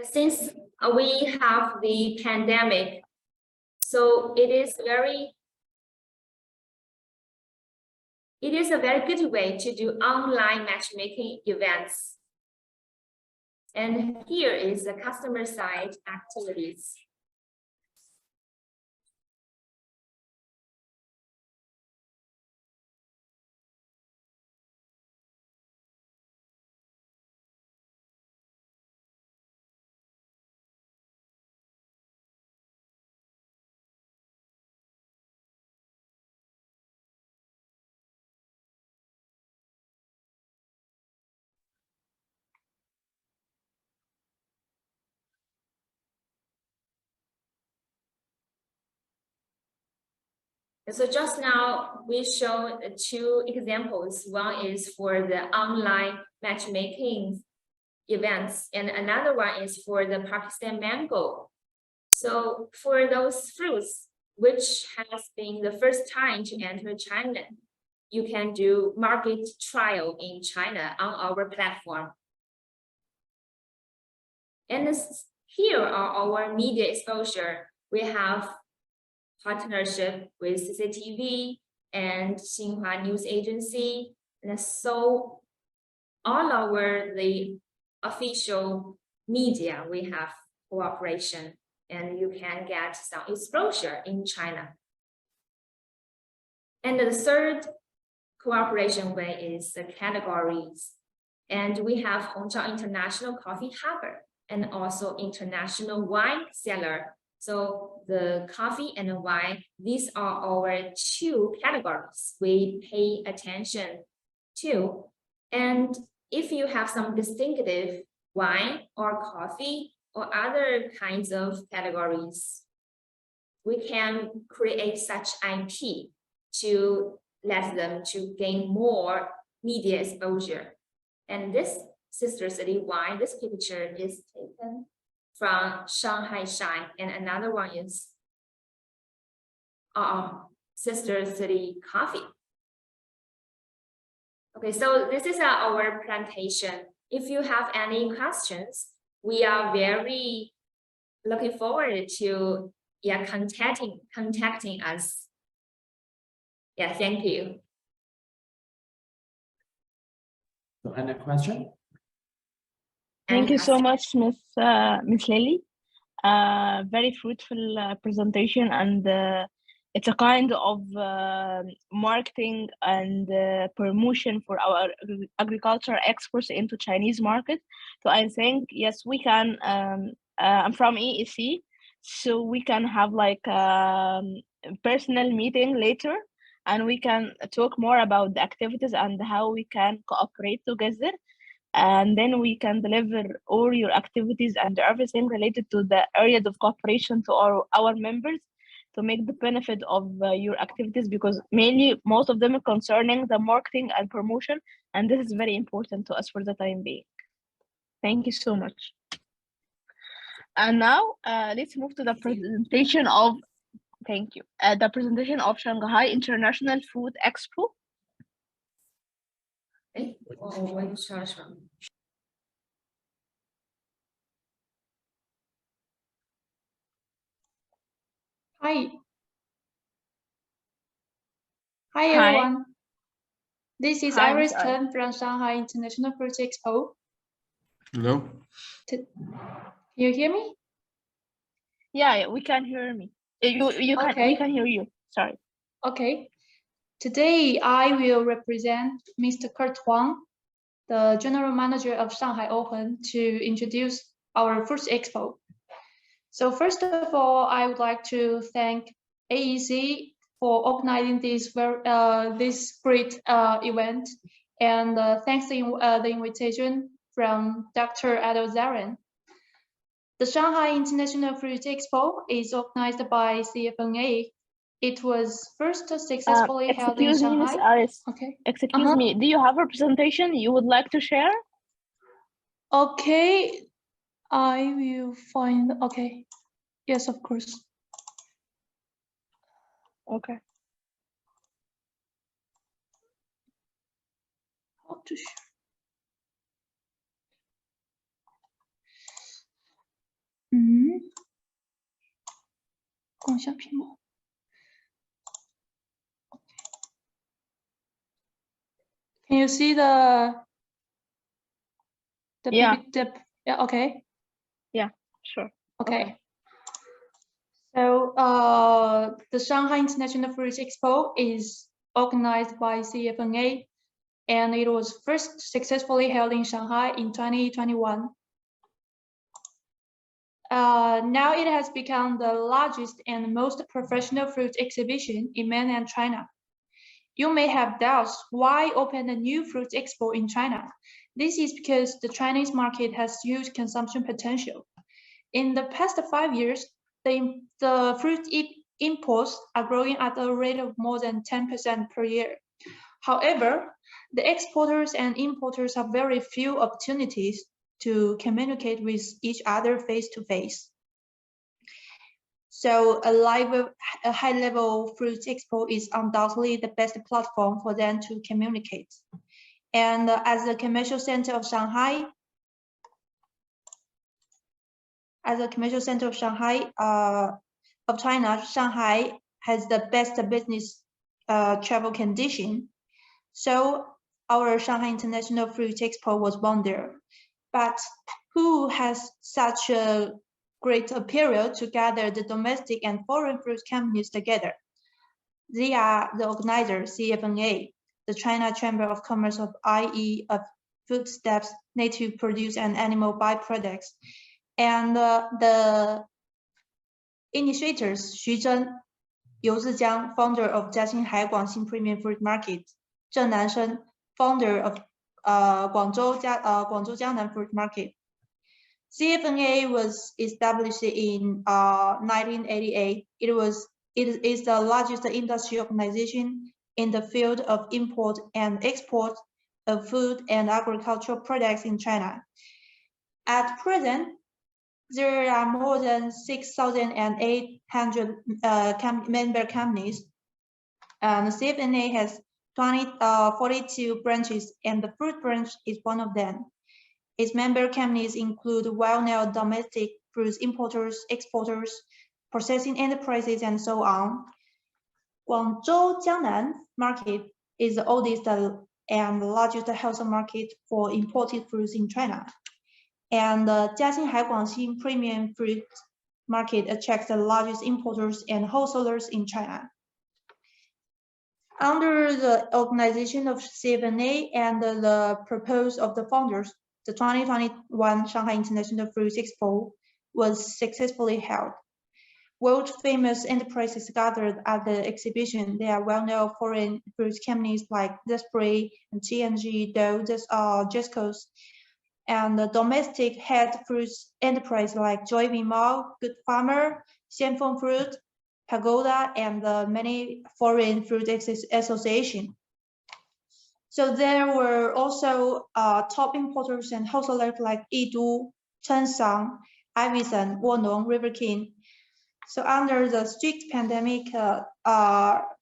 Since we have the pandemic, so it is a very good way to do online matchmaking events. And here is the customer side activities. So just now we showed two examples. One is for the online matchmaking events, and another one is for the Pakistan mango. So for those fruits, which has been the first time to enter China, you can do market trial in China on our platform. And here are our media exposure. We have partnership with CCTV and Xinhua News Agency, and so all the official media we have cooperation, and you can get some exposure in China. And the third cooperation way is the categories, and we have Hongqiao International Coffee Harbor and also international wine seller. So the coffee and the wine, these are our two categories we pay attention to. And if you have some distinctive wine or coffee or other kinds of categories, we can create such IP to let them to gain more media exposure. And this sister city wine, this picture is taken from Shanghai Shine, and another one is sister city coffee. Okay, so this is our presentation. If you have any questions, we are very looking forward to contacting us. Yeah, thank you. So, any question? Thank you so much, Miss Lily. Very fruitful presentation, and it's a kind of marketing and promotion for our agricultural exports into Chinese market. So I think, yes, we can, I'm from EEC, so we can have like a personal meeting later, and we can talk more about the activities and how we can cooperate together. And then we can deliver all your activities and everything related to the areas of cooperation to our members to make the benefit of your activities, because mainly most of them are concerning the marketing and promotion, and this is very important to us for the time being. Thank you so much. And now let's move to the presentation of, thank you, the presentation of Shanghai International Food Expo. Hi. Hi, everyone. This is Hi, Iris Mr. Chen from Shanghai International Fruit Expo. Hello. Can you hear me? Yeah, we can hear me. We Okay. can hear you. Sorry. Okay. Today, I will represent Mr. Kurt Huang, the General Manager of Shanghai Open, to introduce our Fruit Expo. So first of all, I would like to thank AEC for organizing this great event, and thanks the invitation from Dr. Adel Zarin. The Shanghai International Fruit Expo is organized by CFNA. It was first successfully held in Excuse me, Miss Shanghai. Alice. Okay. Excuse me. Do you have a presentation you would like to share? Okay, I will find. Okay. Yes, of course. Okay. How to share? Mm-hmm. 共享屏幕. Can you see the Yeah. yeah, okay. Yeah, sure. Okay. So the Shanghai International Fruit Expo is organized by CFNA, and it was first successfully held in Shanghai in 2021. Now it has become the largest and most professional fruit exhibition in mainland China. You may have doubts why open a new fruit expo in China. This is because the Chinese market has huge consumption potential. In the past 5 years, the fruit imports are growing at a rate of more than 10% per year. However, the exporters and importers have very few opportunities to communicate with each other face-to-face. So a high-level fruit expo is undoubtedly the best platform for them to communicate. And as the commercial center of Shanghai, of China, Shanghai has the best business travel condition. So our Shanghai International Fruit Expo was born there. But who has such a great period to gather the domestic and foreign fruit companies together? They are the organizers, CFNA, the China Chamber of Commerce of IE of foodstuffs, native produce, and animal byproducts. And the initiators, Xu Zhen, Liu Zijiang, founder of Jiaxing Guangxin Premium Fruit Market, Zheng Nansheng, founder of Guangzhou Jiangnan Fruit Market. CFNA was established in 1988. It is the largest industry organization in the field of import and export of food and agricultural products in China. At present, there are more than 6,800 member companies. The CFNA has 42 branches, and the fruit branch is one of them. Its member companies include well-known domestic fruit importers, exporters, processing enterprises, and so on. Guangzhou Jiangnan market is the oldest and largest wholesale market for imported fruits in China. And the Jiaxing Guangxin Premium Fruit Market attracts the largest importers and wholesalers in China. Under the organization of CFNA and the purpose of the founders, the 2021 Shanghai International Fruit Expo was successfully held. World-famous enterprises gathered at the exhibition. They are well-known foreign fruit companies like Zespri and T&G, Dow, Jesco's, and the domestic head fruits enterprise like Joy Mall, Good Farmer, Xianfeng Fruit, Pagoda, and many foreign fruit associations. So there were also top importers and wholesalers like Yidu, Chengsang, Ivison, Wonong, River King. So under the strict pandemic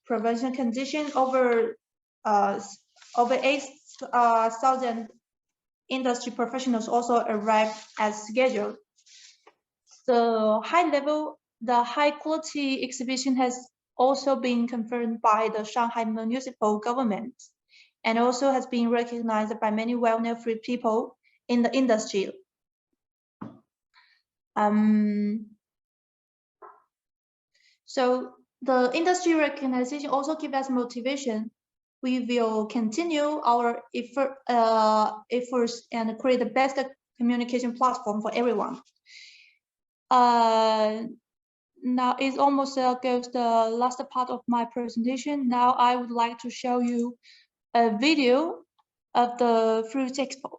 prevention condition, over 8,000 industry professionals also arrived as scheduled. The high quality exhibition has also been confirmed by the Shanghai municipal government. and also has been recognized by many well-known fruit people in the industry. So the industry recognition also gives us motivation. We will continue our efforts and create the best communication platform for everyone. Now it's almost goes the last part of my presentation. Now I would like to show you a video of the Fruit Expo.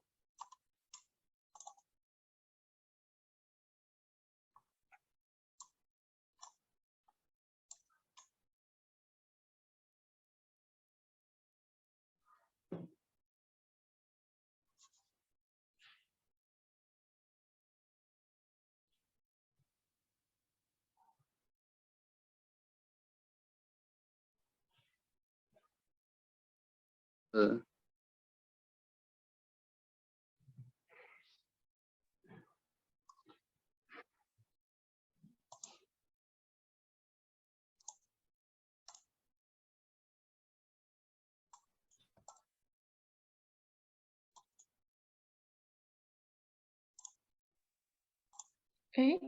Okay.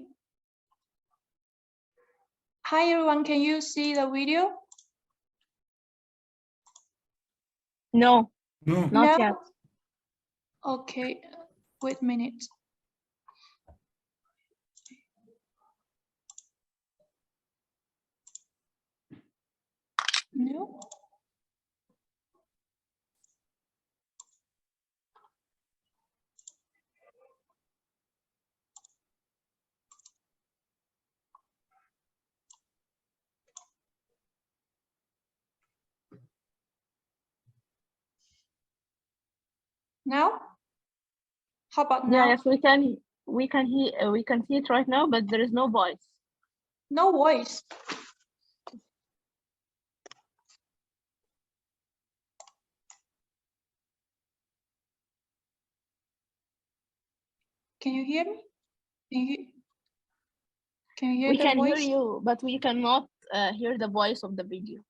Hi everyone, can you see the video? No, No. not No? yet. Okay, wait a minute. No? Now? How about now? Yeah, yes, we can hear, we can see it right now, but there is no voice. No voice. Can you hear me? Can you hear We the can hear voice? you, but we cannot hear the voice of the video.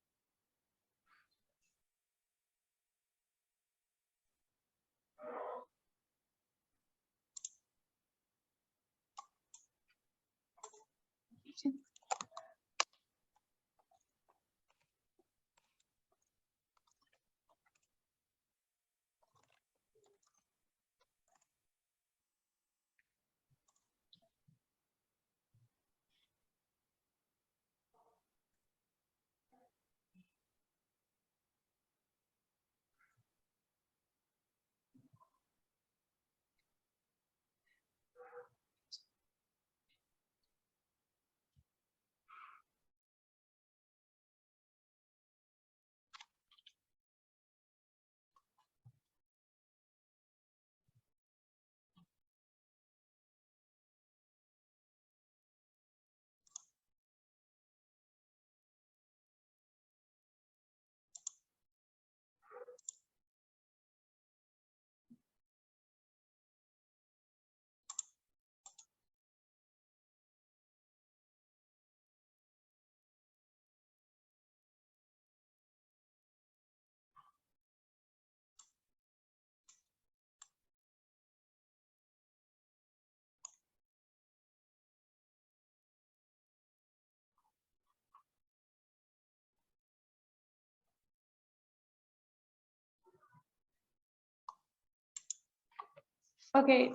Okay,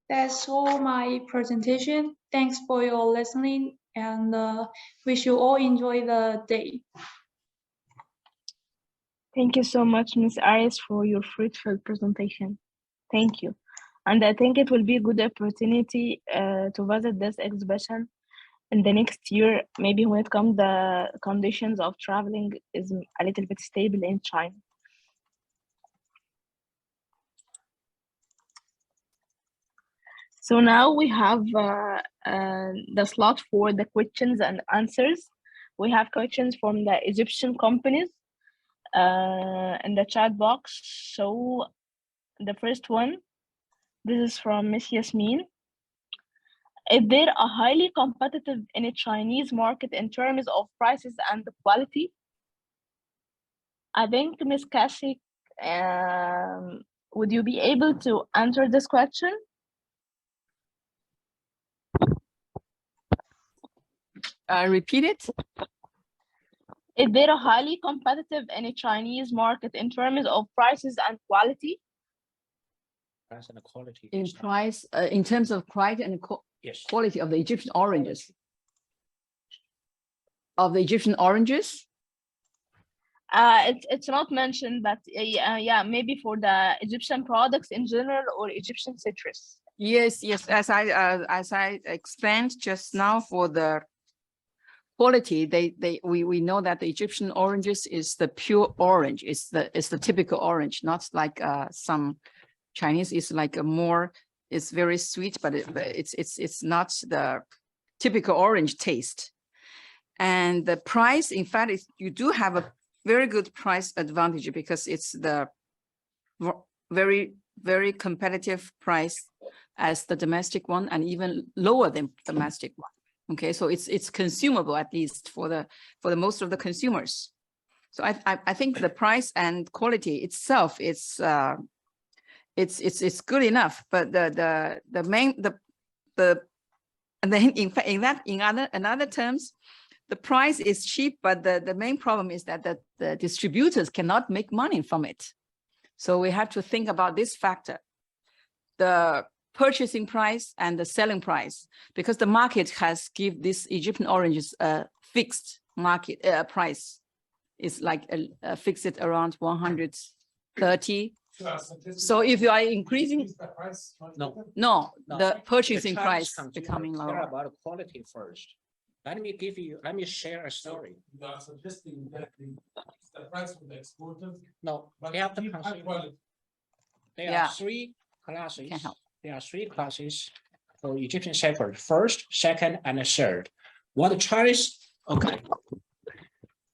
that's all my presentation. Thanks for your listening and wish you all enjoy the day. Thank you so much, Ms. Arias, for your fruitful presentation. Thank you. And I think it will be a good opportunity to visit this exhibition in the next year, maybe when it comes the conditions of traveling is a little bit stable in China. So now we have the slot for the questions and answers. We have questions from the Egyptian companies in the chat box. So the first one, this is from Miss Yasmin. Is there a highly competitive in a Chinese market in terms of prices and quality? I think Ms. Kasich Would you be able to answer this question? Repeat it. Is there a highly competitive in a Chinese market in terms of prices and quality? Price and quality. In price, in terms of price and Yes. quality of the Egyptian oranges. Of the Egyptian oranges? It's not mentioned, but yeah, maybe for the Egyptian products in general or Egyptian citrus. Yes, yes. As I explained just now, for the quality, we know that the Egyptian oranges is the pure orange. It's the typical orange, not like some Chinese is like a more. It's very sweet, but it's not the typical orange taste. And the price, in fact, you do have a very good price advantage because it's the very, very competitive price as the domestic one and even lower than domestic one. Okay, so it's consumable, at least for the most of the consumers. So I think the price and quality itself it's good enough, but and then in other terms, the price is cheap, but the main problem is that the distributors cannot make money from it. So we have to think about this factor, the purchasing price and the selling price, because the market has give these Egyptian oranges a fixed market price. It's like fixed around 130. So if you are increasing, no, the purchasing price becoming lower. Care about quality first. Let me share a story. You are suggesting that the price for the exporters. No, But they have to keep high consider. quality. There Yeah. are three classes. Can help. There are three classes for Egyptian shepherd: first, second, and third. What the Chinese? Okay.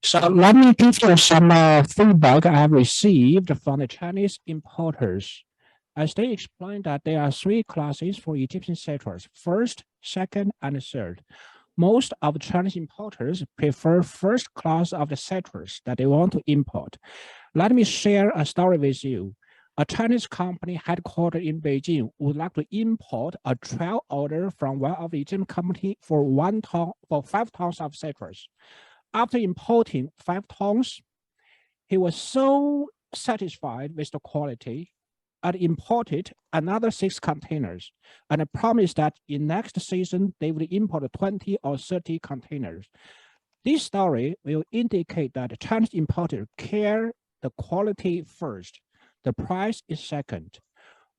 So let me give you some feedback I have received from the Chinese importers. As they explained that there are three classes for Egyptian citrus: first, second, and third. Most of the Chinese importers prefer first class of the citrus that they want to import. Let me share a story with you. A Chinese company headquartered in Beijing would like to import a trial order from one of the Egyptian company for 5 tons of citrus. After importing 5 tons, he was so satisfied with the quality and imported another 6 containers and promised that in next season, they will import 20 or 30 containers. This story will indicate that the Chinese importers care the quality first. The price is second.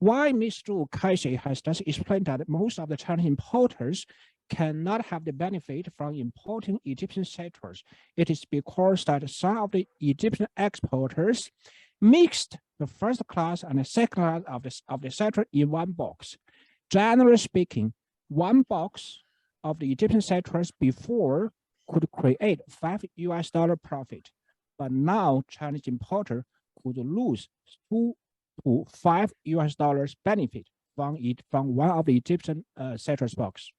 Why Mr. Kaixi has just explained that most of the Chinese importers cannot have the benefit from importing Egyptian citrus. It is because that some of the Egyptian exporters mixed the first class and the second class of the citrus in one box. Generally speaking, one box of the Egyptian citrus before could create $5 profit, but now Chinese importer could lose $2 to $5 benefit from one of the Egyptian citrus box.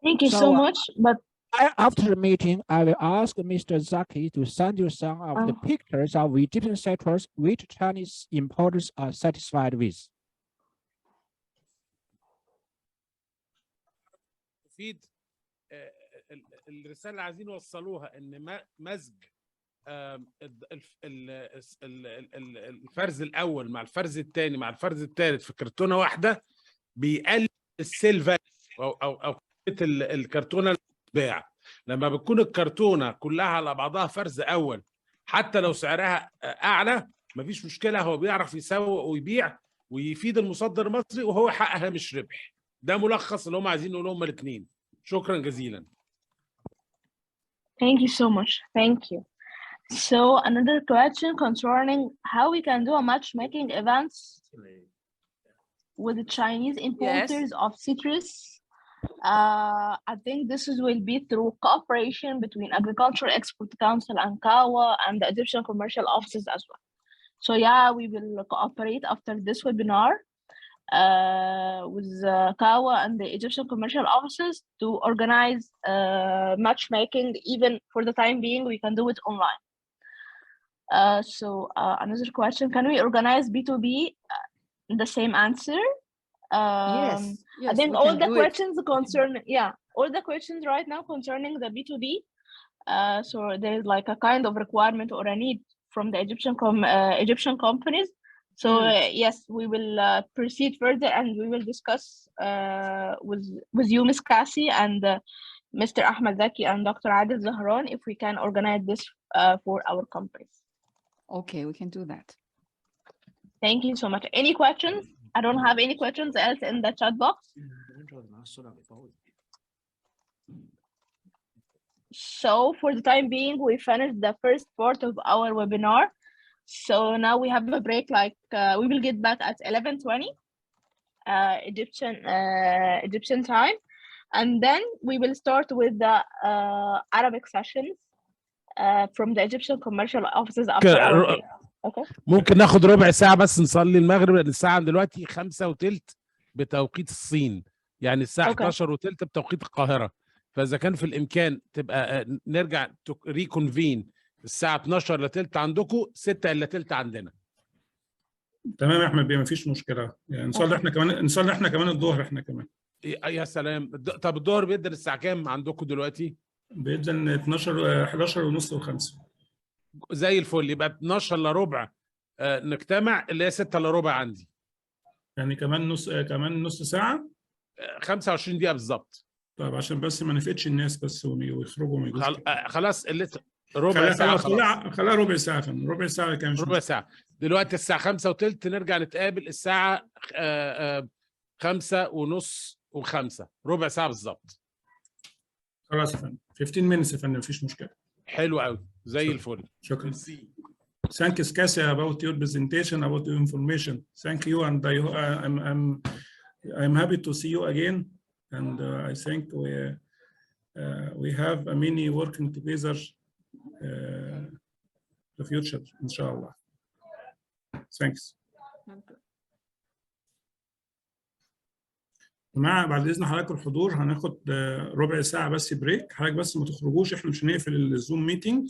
Thank you so much. But after the meeting, I will ask Mr. Zaki to send you some of the pictures of Egyptian citrus which Chinese importers are satisfied with. تفيد الرسالة اللي عايزين يوصلوها ان مزج الفرز الاول مع الفرز الثاني مع الفرز الثالث في كرتونة واحدة بيقلل السيل فاليو او الكرتونة اللي بتتباع. لما بتكون الكرتونة كلها على بعضها فرز اول حتى لو سعرها اعلى مفيش مشكلة، هو بيعرف يسوق ويبيع ويفيد المصدر المصري وهو يحقق هامش ربح. ده ملخص اللي هم عايزين نقوله هم الاثنين. شكرا جزيلا. Thank you so much. Thank you. So another question concerning how we can do a matchmaking events with the Chinese importers of citrus. I think this will be through cooperation between Agricultural Export Council and CAWA and the Egyptian commercial offices as well. So yeah, we will cooperate after this webinar with CAWA and the Egyptian commercial offices to organize matchmaking. Even for the time being, we can do it online. Another question: can we organize B2B? The same answer. Yes, I think we all can the do questions all the questions right now concerning the B2B. So there is like a kind of requirement or a need from the Egyptian companies. So yes, we will proceed further and we will discuss with you, Ms. Cassie, and Mr. Ahmed Zaki and Dr. Adil Zahran if we can organize this for our companies. Okay, we can do that. Thank you so much. Any questions? I don't have any questions else in the chat box. So for the time being, we finished the first part of our webinar. So now we have a break, like we will get back at 11:20 Egyptian time. And then we will start with the Arabic sessions from the Egyptian commercial offices after our break. Okay. ممكن ناخد ربع ساعة بس نصلي المغرب، لأن الساعة دلوقتي 5:15 بتوقيت الصين، يعني الساعة 11:15 بتوقيت القاهرة. فإذا كان في الإمكان تبقى نرجع ريكونفين الساعة 12:15 عندكم، 6:15 عندنا. تمام يا أحمد بيه، مفيش مشكلة. يعني نصلي احنا كمان الظهر احنا كمان. يا سلام. طب الظهر بيدن الساعة كام عندكم دلوقتي؟ بيدن 12 11:30 و5. زي الفل. يبقى 12:15 نجتمع، اللي هي 6:15 عندي. يعني كمان نص ساعة؟ 25 دقيقة بالظبط. طيب عشان بس ما نفقدش الناس بس ويخرجوا ما يجوش. خلاص اللي ربع ساعة. خليها ربع ساعة فن. ربع ساعة كام؟ ربع ساعة. دلوقتي الساعة 5:15 نرجع نتقابل الساعة 5:30 و5. ربع ساعة بالظبط. خلاص يا فندم. 15 minutes يا فندم، مفيش مشكلة. حلو قوي زي الفل. شكرا. Thank you, Cassie, about your presentation, about your information. Thank you, and I'm happy to see you again. And I think we have a many working together the future, inshallah. Thanks. جماعة بعد إذن حضرتك الحضور هناخد ربع ساعة بس بريك. حضرتك بس ما تخرجوش، احنا مش هنقفل الزوم ميتنج.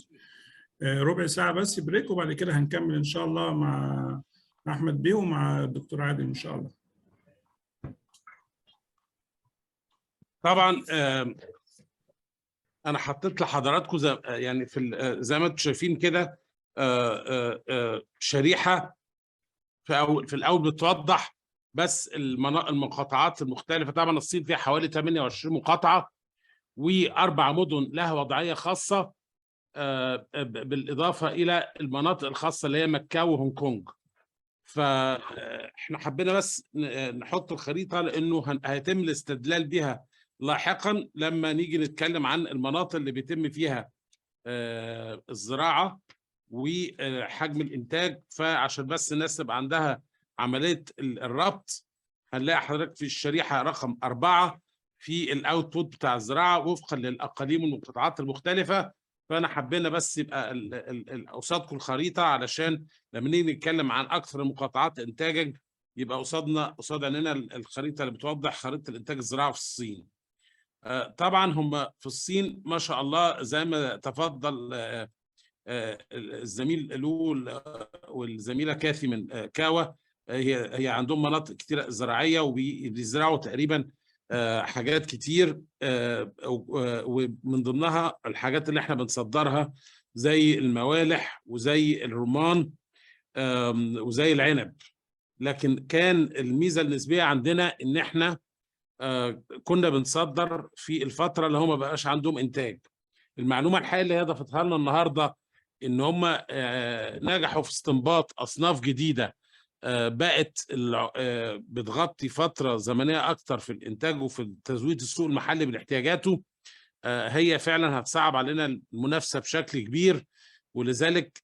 ربع ساعة بس بريك، وبعد كده هنكمل إن شاء الله مع أحمد بيه ومع الدكتور عادل إن شاء الله. طبعا أنا حطيت لحضراتكم يعني زي ما انتم شايفين كده شريحة في الأول بتوضح بس المقاطعات المختلفة. طبعا الصين فيها حوالي 28 مقاطعة و4 مدن لها وضعية خاصة، بالإضافة إلى المناطق الخاصة اللي هي مكة وهونج كونج. فإحنا حبينا بس نحط الخريطة لأنه هيتم الاستدلال بها لاحقا لما نيجي نتكلم عن المناطق اللي بيتم فيها الزراعة وحجم الإنتاج. فعشان بس الناس تبقى عندها عملية الربط، هنلاقي حضرتك في الشريحة رقم 4 في الأوتبوت بتاع الزراعة وفقا للأقاليم والمقاطعات المختلفة. فأنا حبينا بس يبقى قصادكم الخريطة علشان لما نيجي نتكلم عن أكثر المقاطعات إنتاجا يبقى قصاد عيننا الخريطة اللي بتوضح خريطة الإنتاج الزراعي في الصين. طبعا هم في الصين ما شاء الله زي ما تفضل الزميل لول والزميلة كاثي من كاوا، هي عندهم مناطق كتيرة زراعية وبيزرعوا تقريبا حاجات كتير، ومن ضمنها الحاجات اللي احنا بنصدرها زي الموالح وزي الرمان وزي العنب. لكن كان الميزة النسبية عندنا ان احنا كنا بنصدر في الفترة اللي هم ما بقاش عندهم انتاج. المعلومة الحقيقية اللي هي ضفتها لنا النهاردة ان هم نجحوا في استنباط اصناف جديدة بقت بتغطي فترة زمنية أكتر في الإنتاج وفي تزويد السوق المحلي باحتياجاته. هي فعلا هتصعب علينا المنافسة بشكل كبير، ولذلك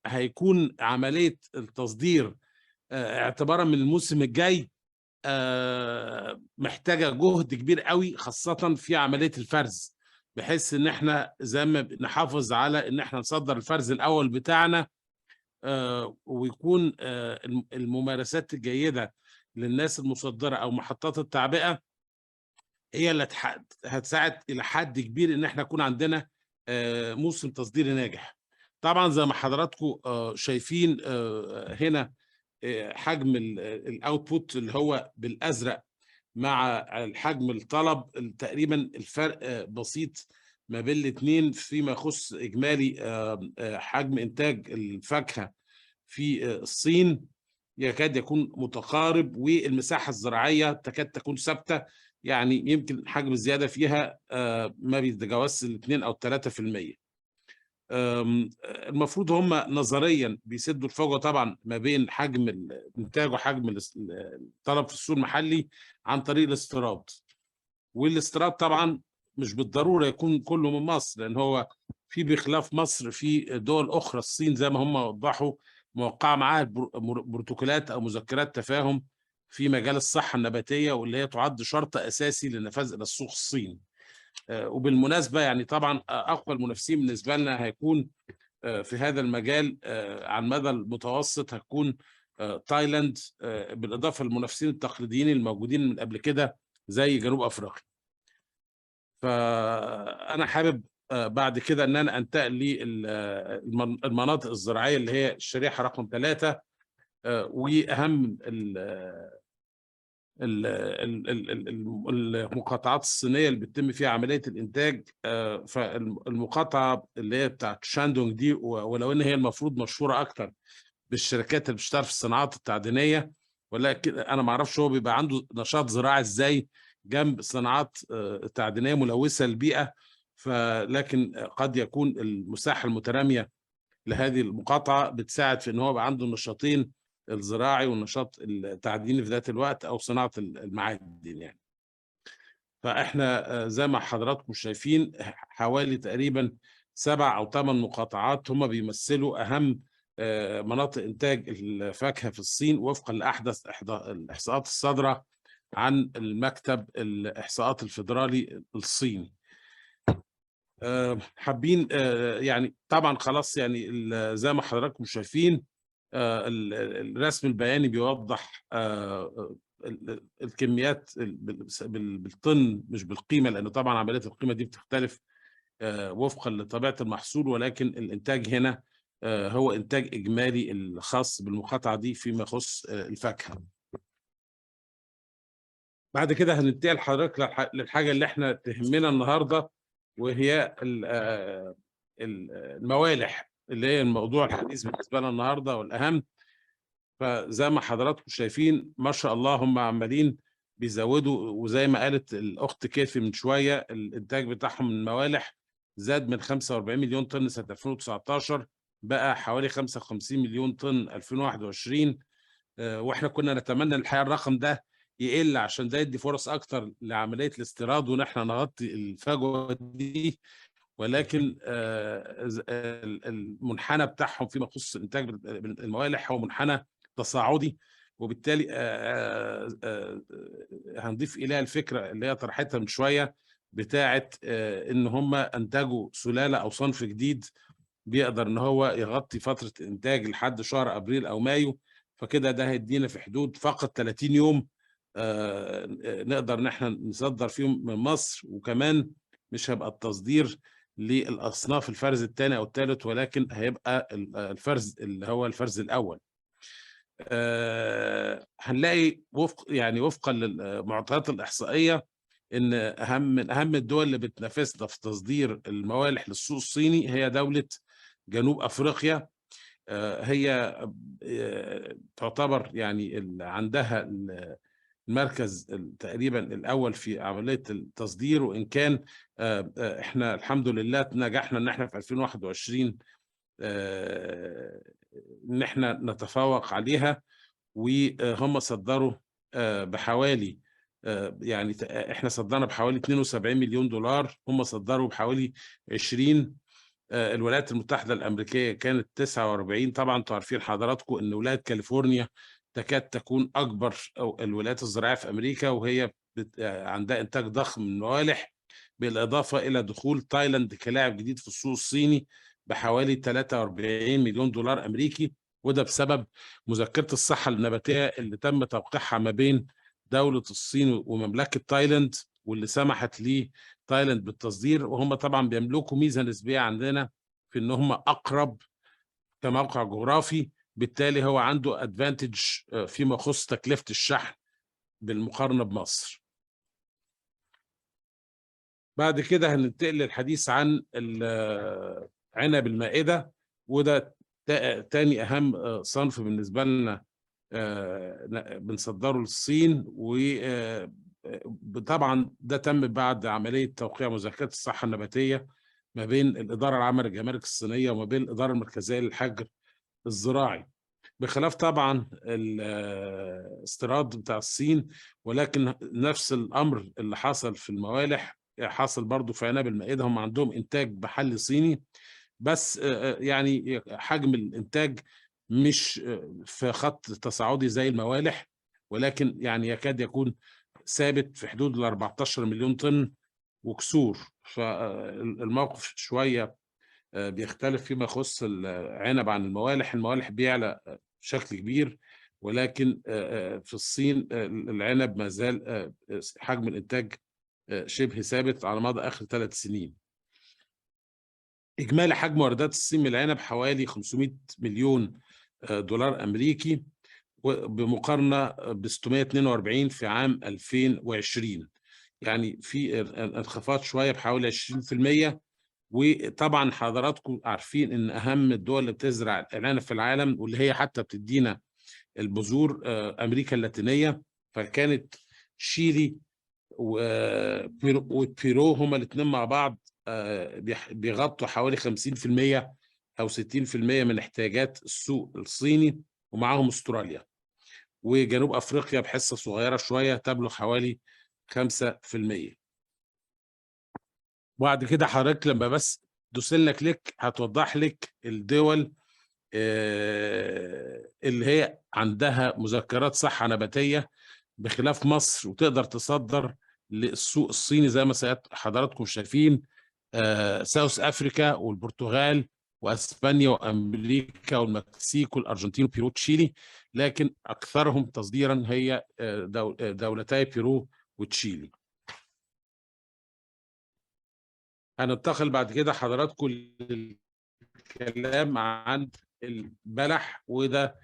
هيكون عملية التصدير اعتبارا من الموسم الجاي محتاجة جهد كبير قوي، خاصة في عملية الفرز، بحيث ان احنا زي ما نحافظ على ان احنا نصدر الفرز الأول بتاعنا ويكون الممارسات الجيدة للناس المصدرة أو محطات التعبئة هي اللي هتساعد إلى حد كبير إن احنا يكون عندنا موسم تصديري ناجح. طبعا زي ما حضراتكم شايفين هنا حجم الاوتبوت اللي هو بالازرق مع الحجم الطلب، تقريبا الفرق بسيط ما بين الاثنين فيما يخص اجمالي حجم انتاج الفاكهه في الصين يكاد يكون متقارب، والمساحه الزراعيه تكاد تكون ثابته، يعني يمكن حجم الزياده فيها ما بيتجاوزش ال 2 أو 3%. المفروض هم نظريا بيسدوا الفجوه طبعا ما بين حجم الانتاج وحجم الطلب في السوق المحلي عن طريق الاستيراد. والاستيراد طبعا مش بالضروره يكون كله من مصر، لان هو في بخلاف مصر في دول اخرى الصين زي ما هم وضحوا موقعه معاها بروتوكولات او مذكرات تفاهم في مجال الصحه النباتيه، واللي هي تعد شرط اساسي للنفاذ الى السوق الصيني. وبالمناسبه يعني طبعا اقوى المنافسين بالنسبه لنا هيكون في هذا المجال على المدى المتوسط هتكون تايلاند، بالاضافه للمنافسين التقليديين الموجودين من قبل كده زي جنوب افريقيا. فانا حابب بعد كده ان انا انتقل للمناطق الزراعيه اللي هي الشريحه رقم 3 واهم المقاطعات الصينيه اللي بتتم فيها عمليه الانتاج. فالمقاطعه اللي هي بتاعت شاندونج دي، ولو ان هي المفروض مشهوره اكتر بالشركات اللي بتشتغل في الصناعات التعدينيه، ولكن انا ما اعرفش هو بيبقى عنده نشاط زراعي ازاي جنب صناعات تعدينيه ملوثه للبيئه. فلكن قد يكون المساحه المتراميه لهذه المقاطعه بتساعد في ان هو يبقى عنده النشاطين الزراعي والنشاط التعديني في ذات الوقت او صناعه المعادن يعني. فاحنا زي ما حضراتكم شايفين حوالي تقريبا 7 أو 8 مقاطعات هم بيمثلوا اهم مناطق انتاج الفاكهه في الصين وفقا لاحدث الاحصاءات الصادره عن المكتب الاحصاءات الفدرالي الصيني. حابين يعني طبعا خلاص يعني زي ما حضراتكم شايفين الرسم البياني بيوضح الكميات بالطن مش بالقيمه، لان طبعا عمليه القيمه دي بتختلف وفقا لطبيعه المحصول، ولكن الانتاج هنا هو انتاج اجمالي الخاص بالمقاطعه دي فيما يخص الفاكهه. بعد كده هننتقل لحضرتك للحاجه اللي احنا تهمنا النهارده، وهي الموالح اللي هي الموضوع الحديث بالنسبه لنا النهارده والاهم. فزي ما حضراتكم شايفين ما شاء الله هم عمالين بيزودوا، وزي ما قالت الاخت كيفي من شويه الانتاج بتاعهم من الموالح زاد من 45 مليون طن سنه 2019 بقى حوالي 55 مليون طن 2021. واحنا كنا نتمنى الحقيقه الرقم ده يقل عشان ده يدي فرص اكتر لعمليه الاستيراد وان احنا نغطي الفجوه دي، ولكن المنحنى بتاعهم فيما يخص انتاج الموالح هو منحنى تصاعدي، وبالتالي هنضيف اليها الفكره اللي هي طرحتها من شويه بتاعه ان هم انتجوا سلاله او صنف جديد بيقدر ان هو يغطي فتره انتاج لحد شهر ابريل او مايو. فكده ده هيدينا في حدود فقط 30 يوم نقدر ان احنا نصدر فيهم من مصر، وكمان مش هيبقى التصدير للاصناف الفرز الثاني او الثالث، ولكن هيبقى الفرز اللي هو الفرز الاول. هنلاقي وفقا للمعطيات الاحصائيه ان من اهم الدول اللي بتنافسنا في تصدير الموالح للسوق الصيني هي دوله جنوب افريقيا. هي تعتبر يعني عندها المركز تقريبا الاول في عمليه التصدير، وان كان احنا الحمد لله نجحنا ان احنا في 2021 ان احنا نتفوق عليها، وهم صدروا بحوالي يعني احنا صدرنا بحوالي 72 مليون دولار، هم صدروا بحوالي 20. الولايات المتحدة الأمريكية كانت 49. طبعا تعرفين حضراتكم أن ولاية كاليفورنيا تكاد تكون أكبر الولايات الزراعية في أمريكا، وهي عندها إنتاج ضخم من الموالح، بالإضافة إلى دخول تايلاند كلاعب جديد في السوق الصيني بحوالي 43 مليون دولار أمريكي، وده بسبب مذكرة الصحة النباتية اللي تم توقيعها ما بين دولة الصين ومملكة تايلاند، واللي سمحت ليه تايلاند بالتصدير. وهم طبعا بيملكوا ميزه نسبيه عندنا في ان هم اقرب كموقع جغرافي، بالتالي هو عنده ادفانتج فيما يخص تكلفة الشحن بالمقارنة بمصر. بعد كده هننتقل للحديث عن عنب المائدة، وده تاني أهم صنف بالنسبة لنا بنصدره للصين، وطبعا ده تم بعد عملية توقيع مذكرة الصحة النباتية ما بين الإدارة العامة للجمارك الصينية وما بين الإدارة المركزية للحجر الزراعي، بخلاف طبعا الاستيراد بتاع الصين. ولكن نفس الأمر اللي حصل في الموالح حصل برضو في عنب المائدة. هم عندهم إنتاج محلي صيني، بس يعني حجم الإنتاج مش في خط تصاعدي زي الموالح، ولكن يعني يكاد يكون ثابت في حدود ال 14 مليون طن وكسور. فالموقف شوية بيختلف فيما يخص العنب عن الموالح. الموالح بيعلى بشكل كبير، ولكن في الصين العنب ما زال حجم الإنتاج شبه ثابت على مدى آخر 3 سنين. إجمالي حجم واردات الصين من العنب حوالي 500 مليون دولار أمريكي، بمقارنة ب 642 في عام 2020. يعني في انخفاض شوية بحوالي 20%. وطبعا حضراتكم عارفين ان اهم الدول اللي بتزرع العنب في العالم واللي هي حتى بتدينا البذور امريكا اللاتينيه، فكانت شيلي وبيرو هما الاثنين مع بعض بيغطوا حوالي 50% او 60% من احتياجات السوق الصيني، ومعاهم استراليا. وجنوب افريقيا بحصه صغيره شويه تبلغ حوالي 5%. وبعد كده حضرتك لما بس دوسلنا كليك هتوضح لك الدول اللي هي عندها مذكرات صحة نباتية بخلاف مصر، وتقدر تصدر للسوق الصيني زي ما حضراتكم شايفين. ساوث أفريكا والبرتغال وأسبانيا وأمريكا والمكسيك والأرجنتين وبيرو وتشيلي، لكن أكثرهم تصديرا هي دولتي بيرو وتشيلي. هننتقل بعد كده حضراتكم للكلام عن البلح، وده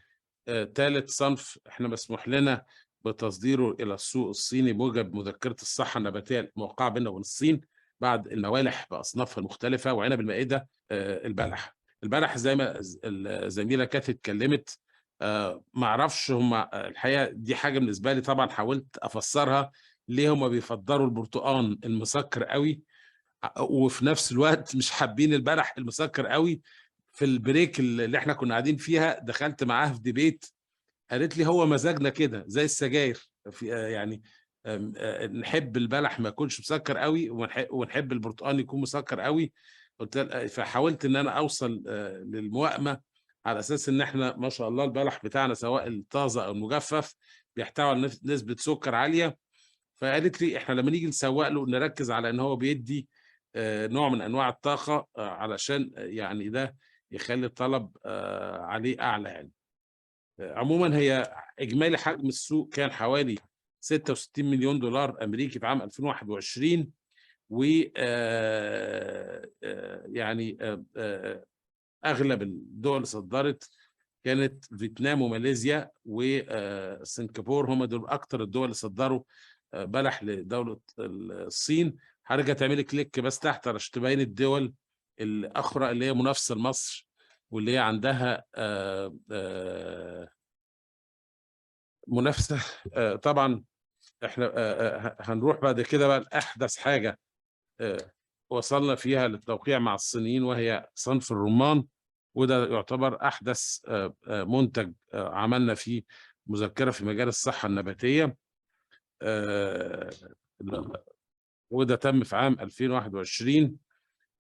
ثالث صنف احنا مسموح لنا بتصديره الى السوق الصيني بموجب مذكره الصحه النباتيه الموقعه بيننا وبين الصين بعد الموالح باصنافها المختلفه وعنب المائده. البلح زي ما الزميله كانت اتكلمت، ما اعرفش هم الحقيقه دي حاجه بالنسبه لي طبعا حاولت افسرها ليه هم بيفضلوا البرتقال المسكر قوي وفي نفس الوقت مش حابين البلح المسكر قوي. في البريك اللي احنا كنا قاعدين فيها دخلت معاها في ديبيت، قالت لي هو مزاجنا كده زي السجاير، في يعني نحب البلح ما يكونش مسكر قوي ونحب البرتقال يكون مسكر قوي. فحاولت ان انا اوصل للموائمه على اساس ان احنا ما شاء الله البلح بتاعنا سواء الطازه او المجفف بيحتوي على نسبه سكر عاليه. فقالت لي احنا لما نيجي نسوق له نركز على ان هو بيدي نوع من انواع الطاقه علشان يعني ده يخلي الطلب عليه اعلى. يعني عموما هي اجمالي حجم السوق كان حوالي 66 مليون دولار امريكي في عام 2021. و يعني اغلب الدول اللي صدرت كانت فيتنام وماليزيا وسنغافور، هم دول اكتر الدول اللي صدروا بلح لدولة الصين. هرجع تعملي كليك بس تحت عشان تبين الدول الأخرى اللي هي منافسة لمصر واللي هي عندها منافسة. طبعا احنا هنروح بعد كده بقى لأحدث حاجة وصلنا فيها للتوقيع مع الصينيين، وهي صنف الرمان. وده يعتبر أحدث منتج عملنا فيه مذكرة في مجال الصحة النباتية، وده تم في عام 2021.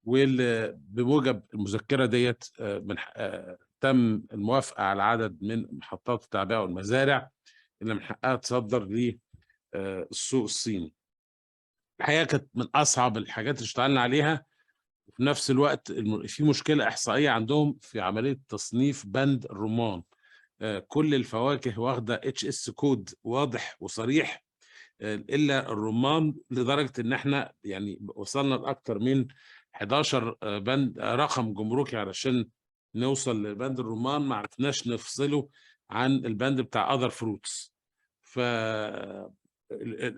واللي بموجب المذكرة ديت تم الموافقة على عدد من محطات التعبئة والمزارع اللي من حقها تصدر للسوق الصيني. الحقيقة كانت من أصعب الحاجات اللي اشتغلنا عليها. وفي نفس الوقت في مشكلة إحصائية عندهم في عملية تصنيف بند الرمان. كل الفواكه واخدة HS كود واضح وصريح الا الرمان، لدرجه ان احنا يعني وصلنا لاكثر من 11 بند رقم جمركي علشان نوصل لبند الرمان ما عرفناش نفصله عن البند بتاع other fruits. ف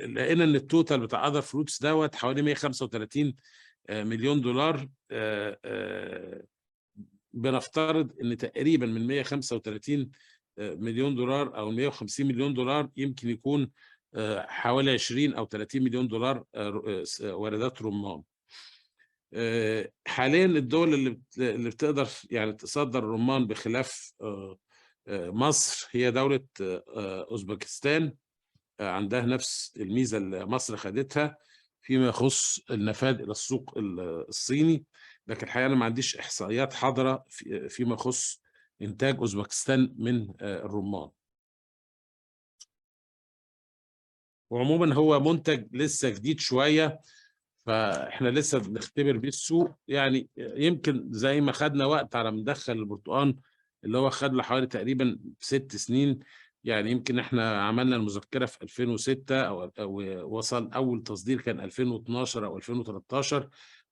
لقينا ان التوتال بتاع other fruits دوت حوالي 135 مليون دولار. بنفترض ان تقريبا من 135 مليون دولار او 150 مليون دولار يمكن يكون حوالي 20 او 30 مليون دولار واردات رمان. حاليا الدول اللي بتقدر يعني تصدر الرمان بخلاف مصر هي دولة أوزبكستان. عندها نفس الميزة اللي مصر خدتها فيما يخص النفاذ إلى السوق الصيني، لكن الحقيقة أنا ما عنديش إحصائيات حاضرة فيما يخص إنتاج أوزبكستان من الرمان. وعموما هو منتج لسه جديد شوية، فاحنا لسه بنختبر بيه السوق. يعني يمكن زي ما خدنا وقت على ما ندخل البرتقال اللي هو خد له حوالي تقريبا 6 سنين، يعني يمكن احنا عملنا المذكره في 2006 او وصل اول تصدير كان 2012 او 2013.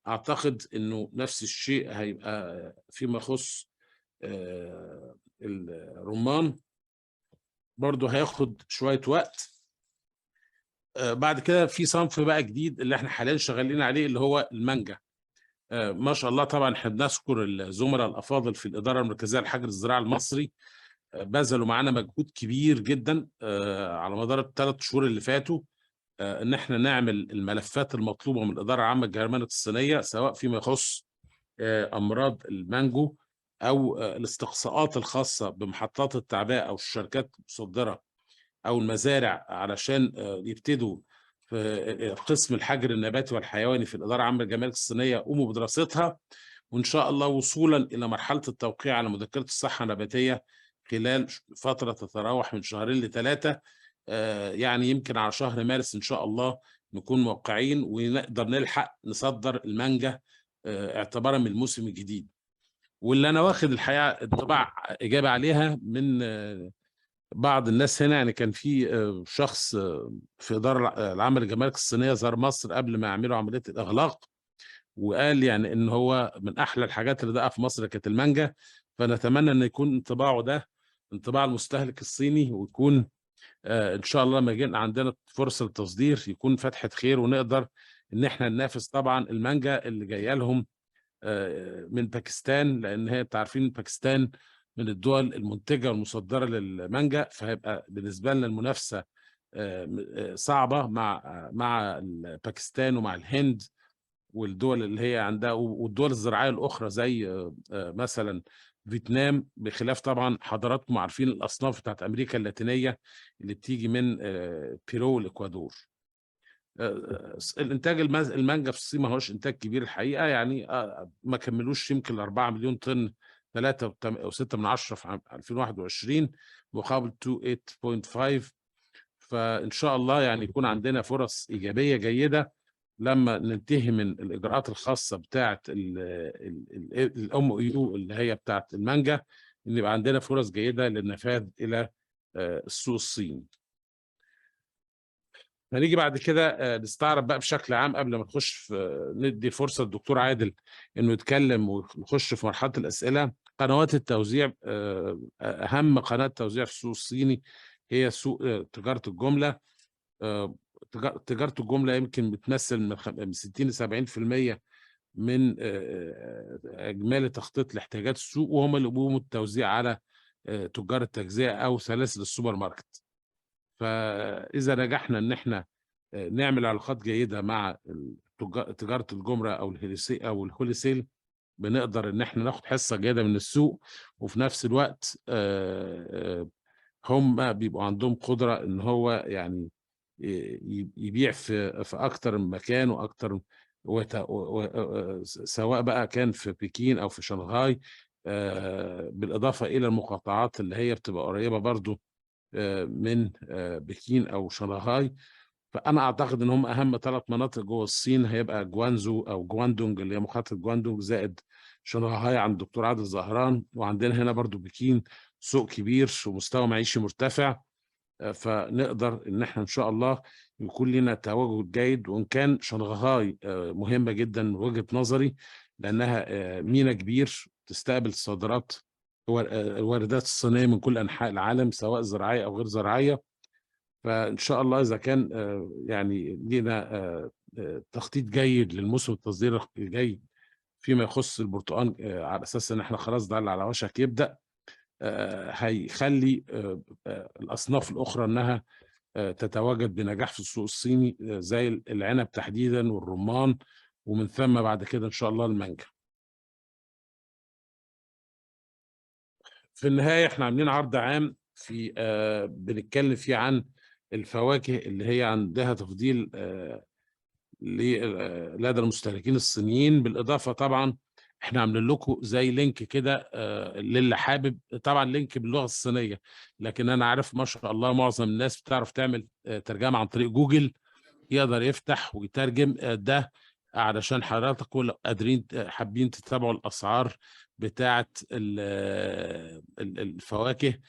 اعتقد انه نفس الشيء هيبقى فيما يخص الرمان، برضه هياخد شويه وقت. بعد كده في صنف بقى جديد اللي احنا حاليا شغالين عليه اللي هو المانجا. ما شاء الله طبعا احنا بنشكر الزملاء الافاضل في الاداره المركزيه للحجر الزراعي المصري، بذلوا معانا مجهود كبير جدا على مدار ال3 شهور اللي فاتوا ان احنا نعمل الملفات المطلوبه من الاداره العامه للجرمانه الصينيه، سواء فيما يخص امراض المانجو او الاستقصاءات الخاصه بمحطات التعبئه او الشركات المصدره او المزارع، علشان يبتدوا في قسم الحجر النباتي والحيواني في الاداره العامه للجمارك الصينيه يقوموا بدراستها، وان شاء الله وصولا الى مرحله التوقيع على مذكره الصحه النباتيه خلال فتره تتراوح من 2 ل 3. يعني يمكن على شهر مارس ان شاء الله نكون موقعين ونقدر نلحق نصدر المانجا اعتبارا من الموسم الجديد. واللي انا واخد الحقيقه انطباع ايجابي عليها من بعض الناس هنا، يعني كان في شخص في إدارة العامة للجمارك الصينية زار مصر قبل ما يعملوا عملية الإغلاق، وقال يعني إن هو من أحلى الحاجات اللي دقها في مصر كانت المانجا. فنتمنى إن يكون انطباعه ده انطباع المستهلك الصيني، ويكون إن شاء الله لما يجي عندنا فرصة للتصدير يكون فتحة خير، ونقدر إن إحنا ننافس طبعا المانجا اللي جاية لهم من باكستان، لأن هي أنتوا عارفين باكستان من الدول المنتجة والمصدرة للمانجا، فهيبقى بالنسبة لنا المنافسة صعبة مع باكستان ومع الهند والدول اللي هي عندها، والدول الزراعية الأخرى زي مثلا فيتنام، بخلاف طبعا حضراتكم عارفين الأصناف بتاعت أمريكا اللاتينية اللي بتيجي من بيرو والإكوادور. الانتاج المانجا في الصين ما هوش انتاج كبير الحقيقه، يعني ما كملوش يمكن 4 مليون طن، 3.6 في 2021 مقابل 28.5. فان شاء الله يعني يكون عندنا فرص ايجابيه جيده لما ننتهي من الاجراءات الخاصه بتاعه الام يو اللي هي بتاعه المانجا، ان يبقى عندنا فرص جيده للنفاذ الى السوق الصيني. هنيجي بعد كده نستعرض بقى بشكل عام قبل ما نخش في ندي فرصه للدكتور عادل انه يتكلم ونخش في مرحله الاسئله. قنوات التوزيع، اهم قناه توزيع في السوق الصيني هي سوق تجاره الجمله. تجاره الجمله يمكن بتمثل من 60 ل 70% من اجمالي تخطيط لاحتياجات السوق، وهم اللي بيقوموا بالتوزيع على تجار التجزئه او سلاسل السوبر ماركت. فإذا نجحنا إن إحنا نعمل علاقات جيدة مع تجارة الجملة أو الهوليسيل، بنقدر إن إحنا ناخد حصة جيدة من السوق، وفي نفس الوقت هم بيبقوا عندهم قدرة إن هو يعني يبيع في أكتر من مكان وأكتر، سواء بقى كان في بكين أو في شنغهاي، بالإضافة إلى المقاطعات اللي هي بتبقى قريبة برضو من بكين او شنغهاي. فانا اعتقد ان هم اهم 3 مناطق جوه الصين هيبقى جوانزو او جواندونج اللي هي محافظه جواندونج، زائد شنغهاي عند الدكتور عادل زهران، وعندنا هنا برضو بكين سوق كبير ومستوى معيشي مرتفع. فنقدر ان احنا ان شاء الله يكون لنا تواجد جيد. وان كان شنغهاي مهمه جدا من وجهه نظري، لانها ميناء كبير تستقبل صادرات الواردات الصينية من كل أنحاء العالم سواء زراعية أو غير زراعية. فإن شاء الله إذا كان يعني لينا تخطيط جيد للموسم التصدير الجاي فيما يخص البرتقال، على أساس إن إحنا خلاص ده على وشك يبدأ، هيخلي الأصناف الأخرى إنها تتواجد بنجاح في السوق الصيني، زي العنب تحديدا والرمان، ومن ثم بعد كده إن شاء الله المانجا. في النهاية احنا عاملين عرض عام في بنتكلم فيه عن الفواكه اللي هي عندها تفضيل لدى المستهلكين الصينيين. بالإضافة طبعا احنا عاملين لكم زي لينك كده للي حابب، طبعا لينك باللغة الصينية، لكن أنا عارف ما شاء الله معظم الناس بتعرف تعمل ترجمة عن طريق جوجل، يقدر يفتح ويترجم ده علشان حضراتكم لو قادرين حابين تتابعوا الأسعار بتاعة الفواكه،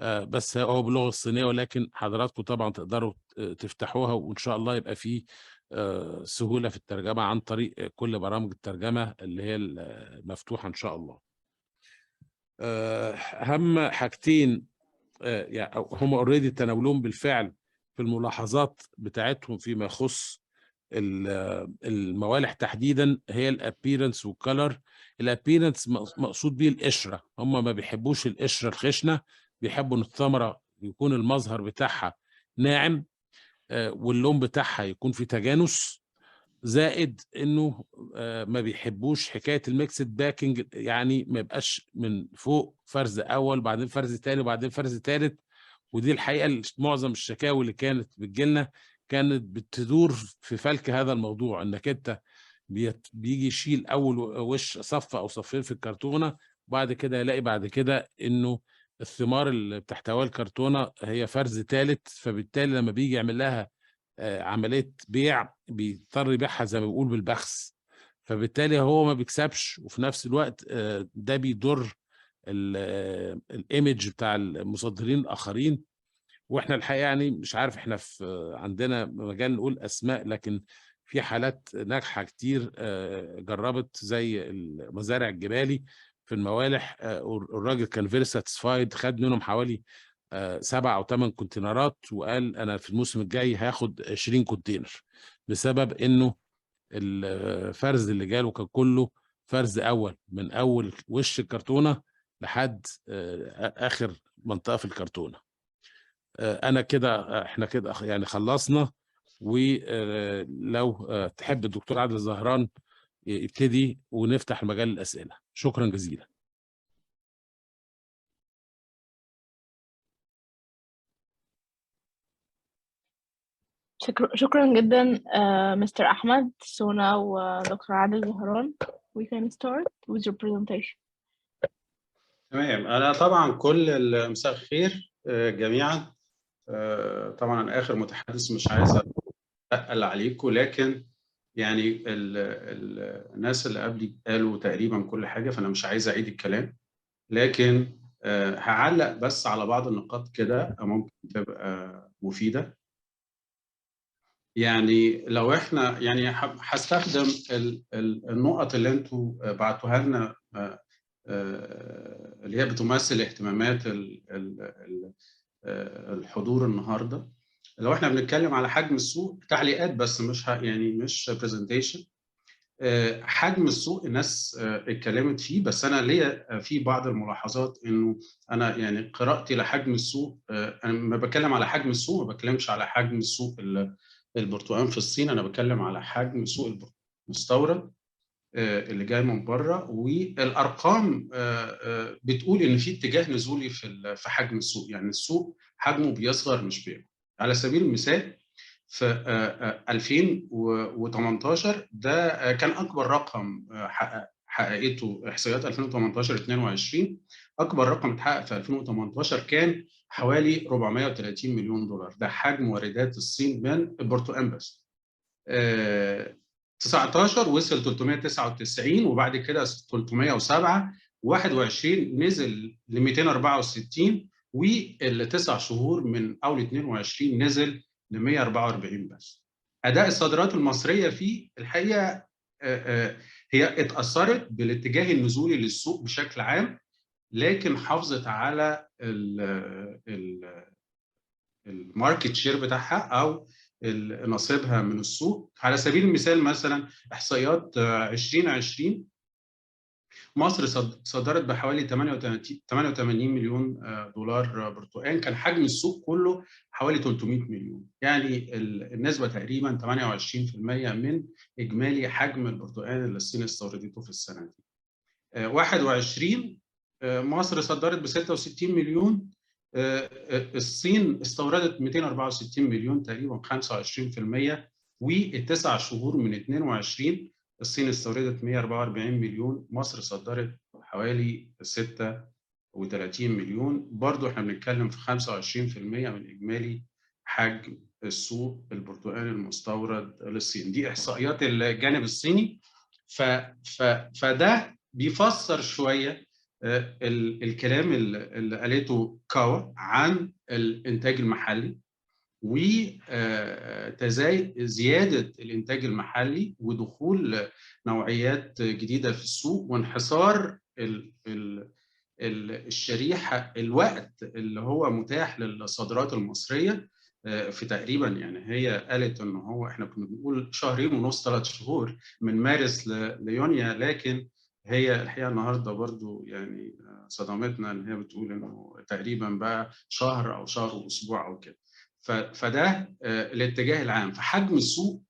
بس هو باللغة الصينية، ولكن حضراتكم طبعا تقدروا تفتحوها، وإن شاء الله يبقى فيه سهولة في الترجمة عن طريق كل برامج الترجمة اللي هي المفتوحة إن شاء الله. أهم حاجتين يعني هم اوريدي تناولون بالفعل في الملاحظات بتاعتهم فيما يخص الموالح تحديدا، هي الابيرنس والكلر. الابيرنس مقصود بيه القشره، هم ما بيحبوش القشره الخشنه، بيحبوا ان الثمره يكون المظهر بتاعها ناعم واللون بتاعها يكون في تجانس، زائد انه ما بيحبوش حكايه الميكسد باكينج، يعني ما يبقاش من فوق فرز اول بعدين فرز تاني وبعدين فرز تالت. ودي الحقيقه معظم الشكاوي اللي كانت بتجيلنا كانت بتدور في فلك هذا الموضوع، انك انت بيجي يشيل اول وش صف او صفين في الكرتونه، وبعد كده يلاقي بعد كده انه الثمار اللي بتحتويها الكرتونه هي فرز ثالث، فبالتالي لما بيجي يعمل لها عمليه بيع بيضطر يبيعها زي ما بيقول بالبخس، فبالتالي هو ما بيكسبش، وفي نفس الوقت ده بيضر الايمج بتاع المصدرين الاخرين. واحنا الحقيقه يعني مش عارف، احنا في عندنا مجال نقول اسماء، لكن في حالات ناجحه كتير جربت زي المزارع الجبالي في الموالح، الراجل كان فيري ساتسفايد، خد منهم حوالي 7 أو 8 كونتينرات، وقال انا في الموسم الجاي هاخد 20 كونتينر، بسبب انه الفرز اللي جاله كان كله فرز اول من اول وش الكرتونه لحد اخر منطقه في الكرتونه. انا كده احنا كده يعني خلصنا، ولو تحب الدكتور عادل زهران يبتدي ونفتح مجال الاسئله. شكرا جزيلا. شكرا جدا مستر أحمد. So now دكتور عادل زهران, we can start with your presentation. تمام. أنا طبعا كل مساء الخير جميعا. طبعا أنا آخر متحدث، مش عايز أتقل عليكم، لكن يعني الناس اللي قبلي قالوا تقريبا كل حاجة، فأنا مش عايز أعيد الكلام، لكن هعلق بس على بعض النقاط كده ممكن تبقى مفيدة. يعني لو احنا يعني هستخدم النقط اللي انتوا بعتوها لنا اللي هي بتمثل اهتمامات الحضور النهارده. لو احنا بنتكلم على حجم السوق، تعليقات بس مش يعني مش برزنتيشن. حجم السوق الناس اتكلمت فيه، بس انا ليا في بعض الملاحظات، انه انا يعني قراءتي لحجم السوق، انا ما بتكلم على حجم السوق، ما بتكلمش على حجم السوق البرتقال في الصين، انا بتكلم على حجم سوق المستورد اللي جاي من بره، والارقام بتقول ان في اتجاه نزولي في حجم السوق، يعني السوق حجمه بيصغر مش بيكبر. على سبيل المثال في 2018 ده كان اكبر رقم حققته احصائيات 2018 22، اكبر رقم اتحقق في 2018 كان حوالي 430 مليون دولار، ده حجم واردات الصين من البرتقال بس. 19 وصل 399، وبعد كده 307، 21 نزل ل 264، والتسع شهور من اول 22 نزل ل 144 بس. اداء الصادرات المصريه فيه الحقيقه هي اتأثرت بالاتجاه النزولي للسوق بشكل عام، لكن حافظت على الماركت شير بتاعها او نصيبها من السوق. على سبيل المثال مثلا احصائيات 2020 مصر صدرت بحوالي 88 مليون دولار برتقال، كان حجم السوق كله حوالي 300 مليون، يعني النسبه تقريبا 28% من اجمالي حجم البرتقال اللي الصين استوردته في السنه دي. 21 مصر صدرت ب 66 مليون، الصين استوردت 264 مليون، تقريبا 25%، والتسع شهور من 22 الصين استوردت 144 مليون، مصر صدرت حوالي 36 مليون، برضو احنا بنتكلم في 25% من اجمالي حجم السوق البرتقال المستورد للصين. دي احصائيات الجانب الصيني. فده بيفسر شويه الكلام اللي قالته كاوا عن الانتاج المحلي، وزياده الانتاج المحلي ودخول نوعيات جديده في السوق، وانحصار الشريحه الوقت اللي هو متاح للصادرات المصريه في تقريبا، يعني هي قالت ان هو احنا كنا بنقول شهرين ونص 3 شهور من مارس ليونيو، لكن هي الحقيقه النهارده برضو يعني صدمتنا ان هي بتقول انه تقريبا بقى شهر او شهر واسبوع او كده. فده الاتجاه العام في حجم السوق.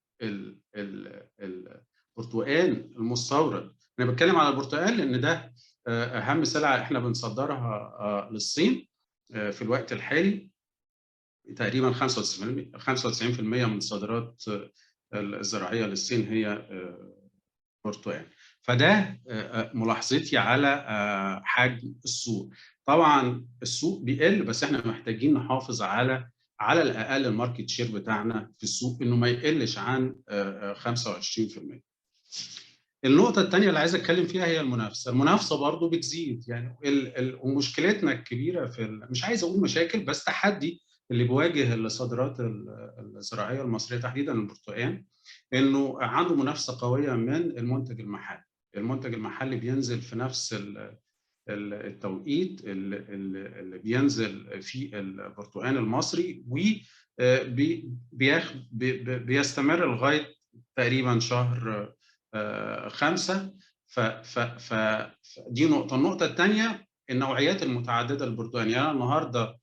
البرتقال المستورد، انا بتكلم على البرتقال لان ده اهم سلعه احنا بنصدرها للصين في الوقت الحالي، تقريبا 95% من صادرات الزراعيه للصين هي برتقال. فده ملاحظتي على حجم السوق. طبعا السوق بيقل، بس احنا محتاجين نحافظ على الاقل الماركت شير بتاعنا في السوق انه ما يقلش عن 25%. النقطة الثانية اللي عايز اتكلم فيها هي المنافسة. المنافسة برضو بتزيد، يعني ومشكلتنا الكبيرة مش عايز اقول مشاكل، بس تحدي اللي بيواجه الصادرات الزراعية المصرية تحديدا البرتقال، انه عنده منافسة قوية من المنتج المحلي. المنتج المحلي بينزل في نفس التوقيت اللي بينزل في البرتقال المصري، وبيستمر لغاية تقريبا شهر 5. فدي نقطة. النقطة الثانية النوعيات المتعددة للبرتقال. يعني أنا النهاردة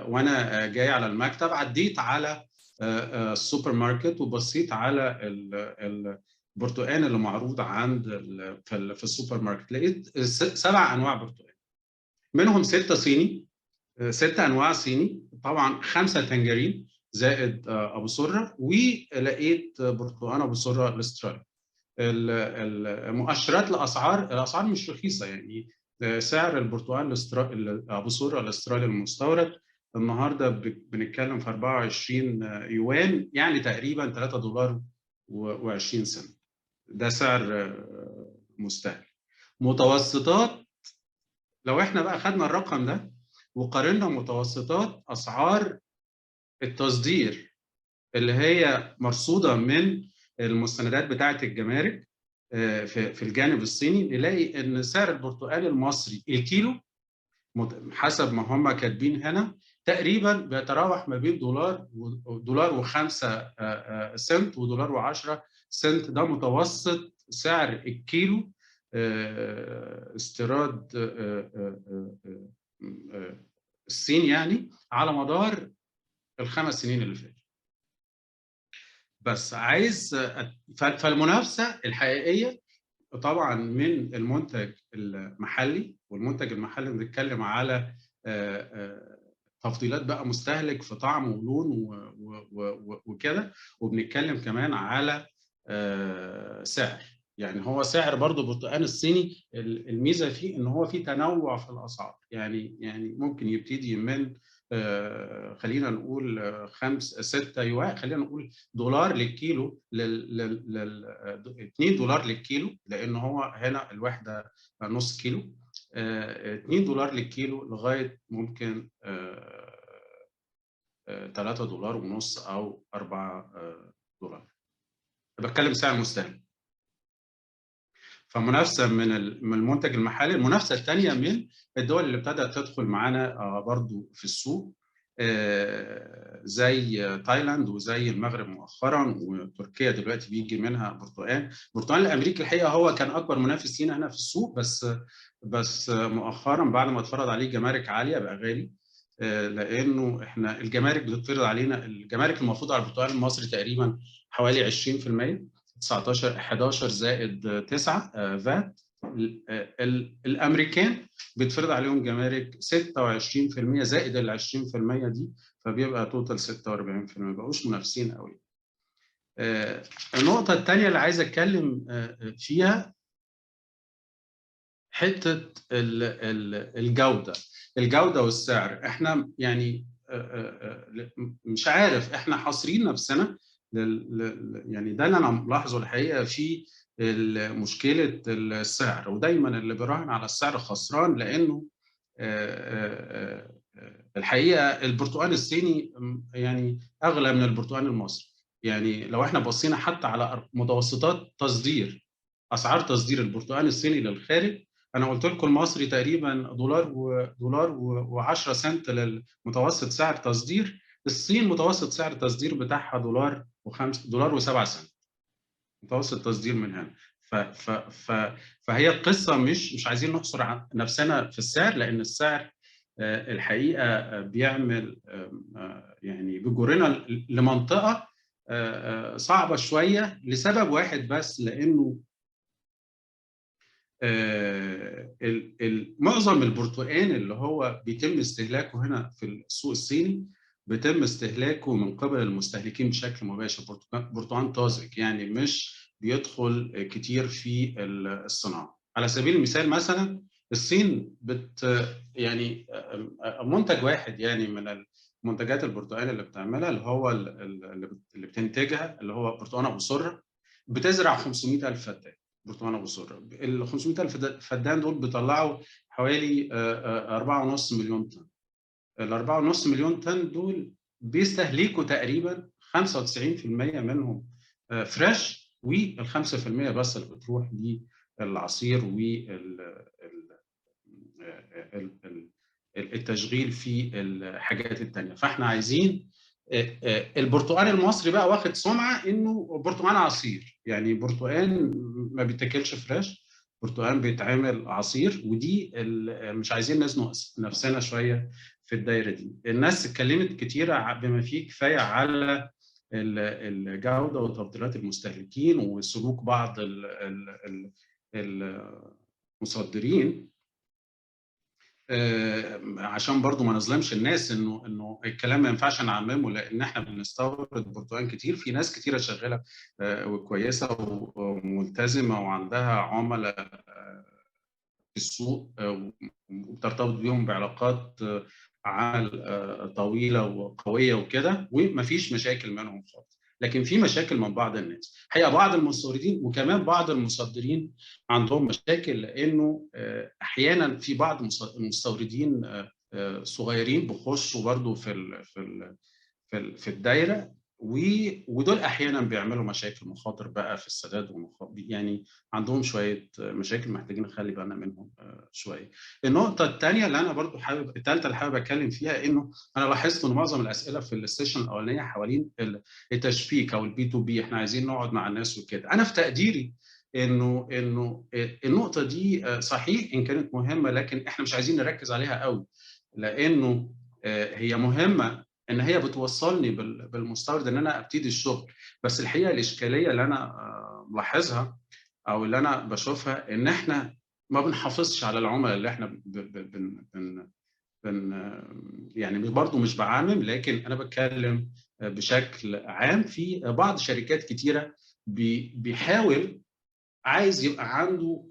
وأنا جاي على المكتب عديت على السوبر ماركت وبصيت على البرتقال اللي معروض عند في السوبر ماركت، لقيت 7 أنواع برتقال، منهم 6 صيني، 6 أنواع صيني، طبعا 5 تنجرين زائد أبو سرة، ولقيت برتقال أبو سرة الاسترالي. المؤشرات الاسعار مش رخيصه، يعني سعر البرتقال ابو سوره الاسترالي المستورد النهارده بنتكلم في 24 يوان، يعني تقريبا 3 دولار و20 سنت. ده سعر مستهلك. متوسطات، لو احنا بقى خدنا الرقم ده وقارنا متوسطات اسعار التصدير اللي هي مرصوده من المستندات بتاعه الجمارك في الجانب الصيني، نلاقي ان سعر البرتقال المصري الكيلو حسب ما هم كاتبين هنا تقريبا بيتراوح ما بين دولار و5 سنت ودولار و10 سنت. ده متوسط سعر الكيلو استيراد الصين، يعني على مدار ال5 سنين اللي فاتوا. بس عايز فالمنافسه الحقيقيه طبعا من المنتج المحلي، والمنتج المحلي بنتكلم على تفضيلات بقى مستهلك في طعم ولون وكده، وبنتكلم كمان على سعر. يعني هو سعر برضو البرتقال الصيني الميزه فيه ان هو فيه تنوع في الاسعار، يعني ممكن يبتدي من خلينا نقول 5 6 يوان، خلينا نقول دولار للكيلو 2 دولار للكيلو، لان هو هنا الوحده نص كيلو، 2 دولار للكيلو لغايه ممكن 3 دولار ونص او 4 دولار. بتكلم سعر مستهلك. فمنافسه من المنتج المحلي. المنافسه الثانيه من الدول اللي ابتدت تدخل معانا برضو في السوق، زي تايلاند وزي المغرب مؤخرا، وتركيا دلوقتي بيجي منها برتقال. البرتقال الامريكي الحقيقه هو كان اكبر منافس لينا هنا في السوق، بس مؤخرا بعد ما اتفرض عليه جمارك عاليه بقى غالي، لانه احنا الجمارك بتتفرض علينا. الجمارك المفروض على البرتقال المصري تقريبا حوالي 20%، 19 11 زائد 9 فات. الامريكان بيتفرض عليهم جمارك 26% زائد ال 20% دي، فبيبقى توتال 46%، ما بقوش منافسين قوي. النقطة الثانية اللي عايز اتكلم فيها حتة الجودة والسعر. احنا يعني مش عارف، احنا حاصرين نفسنا يعني ده اللي انا ملاحظه الحقيقة في مشكلة السعر، ودايما اللي بيراهن على السعر خسران، لانه الحقيقة البرتقال الصيني يعني اغلى من البرتقال المصري. يعني لو احنا بصينا حتى على متوسطات تصدير، اسعار تصدير البرتقال الصيني للخارج، انا قلت لكم المصري تقريبا دولار و10 سنت للمتوسط سعر تصدير. الصين متوسط سعر التصدير بتاعها دولار و7 سنت متوسط تصدير من هنا. فهي القصه مش عايزين نحصر نفسنا في السعر، لان السعر الحقيقه بيعمل يعني بيجرنا لمنطقه صعبه شويه لسبب واحد بس، لانه معظم البرتقال اللي هو بيتم استهلاكه هنا في السوق الصيني بيتم استهلاكه من قبل المستهلكين بشكل مباشر، برتقال طازج، يعني مش بيدخل كتير في الصناعه. على سبيل المثال مثلا الصين يعني منتج واحد يعني من منتجات البرتقال اللي بتعملها، اللي هو اللي بتنتجها، اللي هو برتقال ابو سره، بتزرع 500,000 فدان برتقال ابو سره. ال 500,000 فدان دول بيطلعوا حوالي 4.5 مليون طن. ال 4.5 مليون طن دول بيستهلكوا تقريبا 95% منهم فريش، وال 5% بس اللي بتروح للعصير والتشغيل في الحاجات الثانيه. فاحنا عايزين البرتقال المصري بقى واخد سمعه انه برتقال عصير، يعني برتقال ما بيتاكلش فريش، برتقال بيتعمل عصير. ودي مش عايزين نزنق نفسنا شويه في الدايره دي. الناس اتكلمت كتير بما فيه كفايه على الجوده وتفضيلات المستهلكين وسلوك بعض المصدرين، عشان برضو ما نظلمش الناس انه الكلام ما ينفعش نعممه، لان احنا بنستورد برتقال كتير. في ناس كتيره شغاله وكويسه وملتزمه وعندها عملاء في السوق وبترتبط بيهم بعلاقات عمل طويله وقويه وكده، ومفيش مشاكل منهم خالص. لكن في مشاكل من بعض الناس، حقيقه بعض المستوردين وكمان بعض المصدرين عندهم مشاكل، لانه احيانا في بعض المستوردين صغيرين بيخشوا برضه في الدايره، ودول احيانا بيعملوا مشاكل، مخاطر بقى في السداد، يعني عندهم شويه مشاكل محتاجين نخلي بالنا منهم شويه. النقطه الثانيه اللي انا برضو الثالثه اللي حابب اتكلم فيها، انه انا لاحظت ان معظم الاسئله في السيشن الاولانيه حوالين التشبيك او البي تو بي، احنا عايزين نقعد مع الناس وكده. انا في تقديري انه النقطه دي صحيح ان كانت مهمه، لكن احنا مش عايزين نركز عليها قوي، لانه هي مهمه ان هي بتوصلني بالمستورد ان انا ابتدي الشغل. بس الحقيقه الاشكاليه اللي انا ملاحظها او اللي انا بشوفها، ان احنا ما بنحافظش على العملاء اللي احنا يعني برضه مش بعمم، لكن انا بتكلم بشكل عام. في بعض شركات كتيره بيحاول عايز يبقى عنده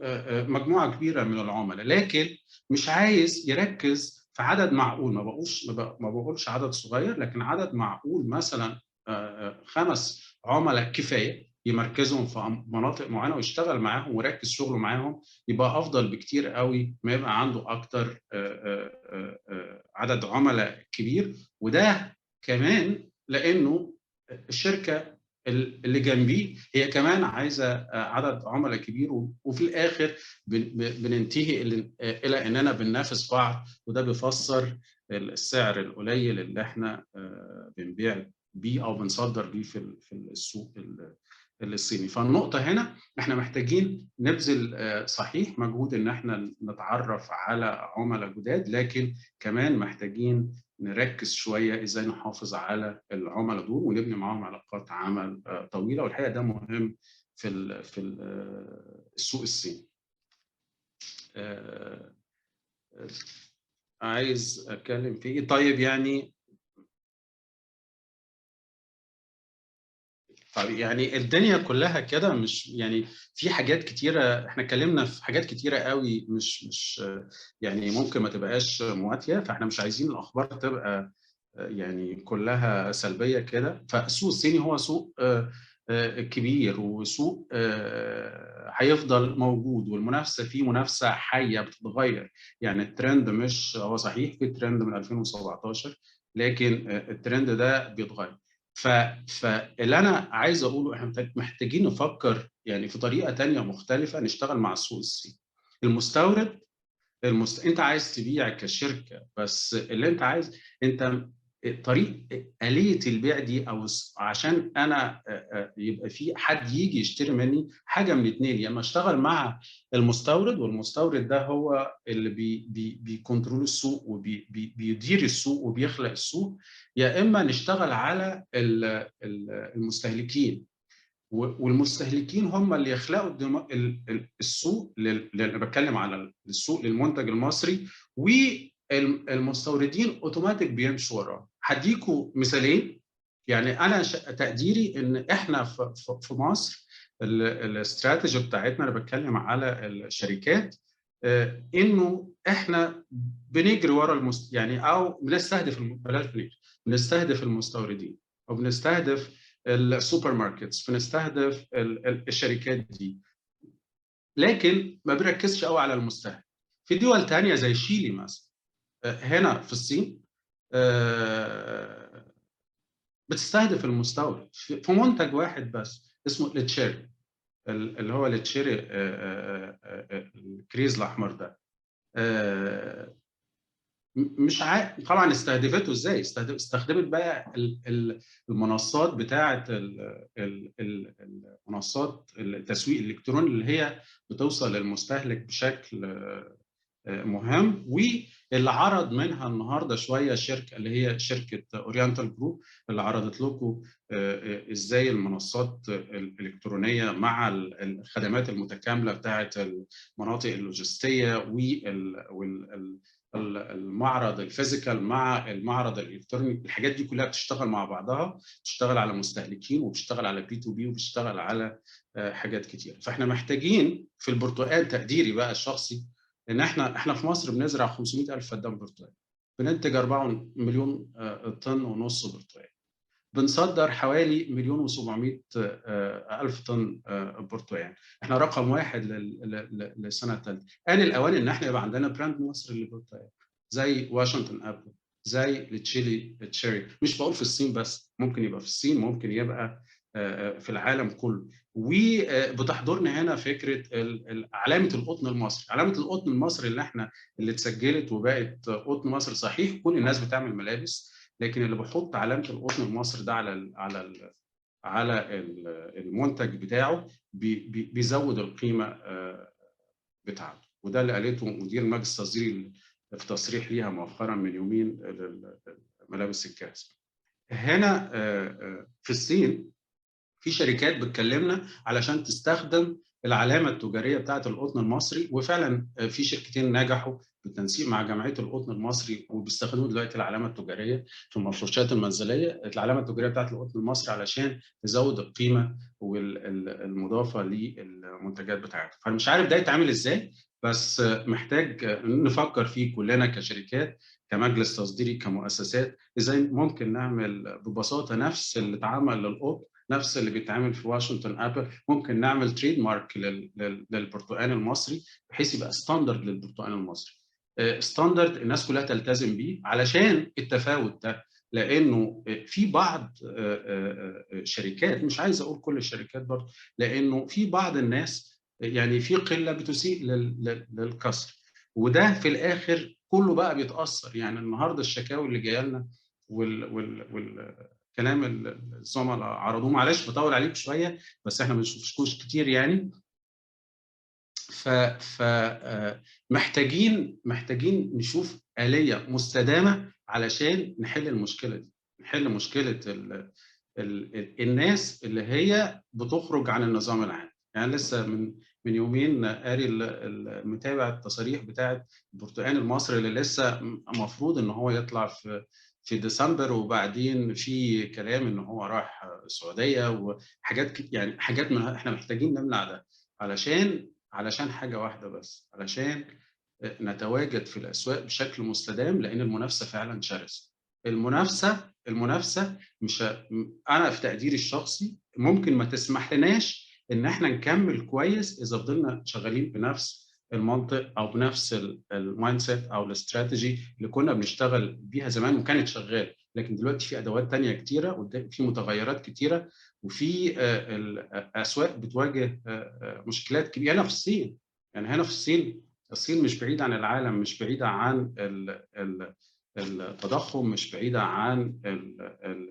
مجموعه كبيره من العملاء، لكن مش عايز يركز في عدد معقول. ما بقولش عدد صغير، لكن عدد معقول، مثلا 5 عملاء كفايه يمركزهم في مناطق معينه ويشتغل معاهم ويركز شغله معاهم، يبقى افضل بكتير قوي ما يبقى عنده اكتر عدد عملاء كبير. وده كمان لانه الشركه اللي جنبيه هي كمان عايزه عدد عملاء كبير، وفي الاخر بننتهي الى اننا بننافس بعض، وده بيفسر السعر القليل اللي احنا بنبيع بيه او بنصدر بيه في السوق الصيني. فالنقطه هنا احنا محتاجين نبذل صحيح مجهود ان احنا نتعرف على عملاء جداد، لكن كمان محتاجين نركز شويه ازاي نحافظ على العملاء دول ونبني معاهم علاقات عمل طويله، والحقيقه ده مهم في السوق الصيني. عايز اتكلم في ايه؟ طيب يعني الدنيا كلها كده، مش يعني في حاجات كتيره احنا اتكلمنا في حاجات كتيره قوي مش يعني ممكن ما تبقاش مواتيه، فاحنا مش عايزين الاخبار تبقى يعني كلها سلبيه كده. فالسوق الصيني هو سوق كبير، وسوق هيفضل موجود، والمنافسه فيه منافسه حيه بتتغير. يعني الترند مش هو صحيح في ترند من 2017، لكن الترند ده بيتغير. فاللي انا عايز اقوله احنا محتاجين نفكر يعني في طريقه تانية مختلفه نشتغل مع السوق الصيني. المستورد انت عايز تبيع كشركه، بس اللي انت عايز انت طريق آلية البيع دي، او عشان انا يبقى في حد يجي يشتري مني حاجه من اثنين: يا اما اشتغل مع المستورد، والمستورد ده هو اللي بيكنترول السوق وبيدير السوق وبيخلق السوق، يا اما نشتغل على المستهلكين، والمستهلكين هم اللي يخلقوا السوق اللي انا بتكلم على السوق للمنتج المصري، والمستوردين اوتوماتيك بيمشوا وراه. هديكوا مثالين. يعني انا تقديري ان احنا في مصر الاستراتيجي بتاعتنا، انا بتكلم على الشركات، انه احنا بنجري ورا يعني او بنستهدف المستوردين، او بنستهدف السوبر ماركتس، بنستهدف الشركات دي، لكن ما بنركزش قوي على المستهلك. في دول تانية زي شيلي مثلا، هنا في الصين، بتستهدف المستورد في منتج واحد بس اسمه التشيري، اللي هو التشيري الكريز الاحمر ده. مش عارف طبعا استهدفته ازاي. استخدمت بقى المنصات بتاعه المنصات التسويق الالكتروني اللي هي بتوصل للمستهلك بشكل مهم، واللي عرض منها النهارده شويه شركه اللي هي شركه اورينتال جروب، اللي عرضت لكم ازاي المنصات الالكترونيه مع الخدمات المتكامله بتاعه المناطق اللوجستيه والمعرض الفيزيكال مع المعرض الالكتروني. الحاجات دي كلها بتشتغل مع بعضها، بتشتغل على مستهلكين وبتشتغل على بي تو بي وبتشتغل على حاجات كتير. فاحنا محتاجين في البرتقال، تقديري بقى الشخصي، ان احنا في مصر بنزرع 500,000 فدان برتقال، بننتج 4 مليون طن ونص برتقال، بنصدر حوالي 1,700,000 طن برتقال. احنا رقم واحد للسنه الثالثه. آن الاوان ان احنا يبقى عندنا براند مصري للبرتقال، زي واشنطن ابل، زي التشيري. مش بقول في الصين بس، ممكن يبقى في الصين، ممكن يبقى في العالم كله. وبتحضرنا هنا فكره علامه القطن المصري. علامه القطن المصري اللي اتسجلت وبقت قطن مصر. صحيح كل الناس بتعمل ملابس، لكن اللي بيحط علامه القطن المصري ده على المنتج بتاعه بيزود القيمه بتاعته. وده اللي قالته مدير المجلس التصديري في تصريح ليها مؤخرا من يومين لملابس الكاس. هنا في الصين في شركات بتكلمنا علشان تستخدم العلامه التجاريه بتاعه القطن المصري، وفعلا في شركتين نجحوا بالتنسيق مع جمعيه القطن المصري وبيستخدموا دلوقتي العلامه التجاريه في المفروشات المنزليه، العلامه التجاريه بتاعه القطن المصري، علشان تزود القيمه والمضافه للمنتجات بتاعتها. فانا مش عارف ده يتعمل ازاي، بس محتاج نفكر فيه كلنا كشركات، كمجلس تصديري، كمؤسسات، ازاي ممكن نعمل ببساطه نفس اللي اتعمل للقطن، نفس اللي بيتعمل في واشنطن ابل. ممكن نعمل تريد مارك للبرتقال المصري، بحيث يبقى ستاندرد للبرتقال المصري، ستاندرد الناس كلها تلتزم بيه، علشان التفاوت ده لانه في بعض شركات، مش عايز اقول كل الشركات برضه، لانه في بعض الناس يعني في قله بتسيء للكسر، وده في الاخر كله بقى بيتاثر. يعني النهارده الشكاوي اللي جايه لنا والكلام الزملاء عرضوه، معلش بطول عليك شويه بس احنا ما بنشوفش كتير يعني. محتاجين نشوف آلية مستدامة علشان نحل المشكلة دي، نحل مشكلة الناس اللي هي بتخرج عن النظام العام. يعني لسه من يومين قاري المتابع التصاريح بتاعت البرتقال المصري اللي لسه المفروض ان هو يطلع في ديسمبر، وبعدين في كلام ان هو راح السعودية وحاجات، يعني حاجات من احنا محتاجين نمنع ده علشان حاجة واحدة بس، علشان نتواجد في الأسواق بشكل مستدام، لأن المنافسة فعلا شرسة. المنافسة مش، أنا في تقديري الشخصي ممكن ما تسمح لناش إن احنا نكمل كويس إذا فضلنا شغالين بنفس المنطق أو بنفس المايند سيت أو الاستراتيجي اللي كنا بنشتغل بيها زمان وكانت شغالة. لكن دلوقتي في أدوات تانية كتيرة وفي متغيرات كتيرة، وفي الأسواق بتواجه مشكلات كبيرة. هنا في الصين، يعني هنا في الصين مش بعيدة عن العالم، مش بعيدة عن التضخم، مش بعيدة عن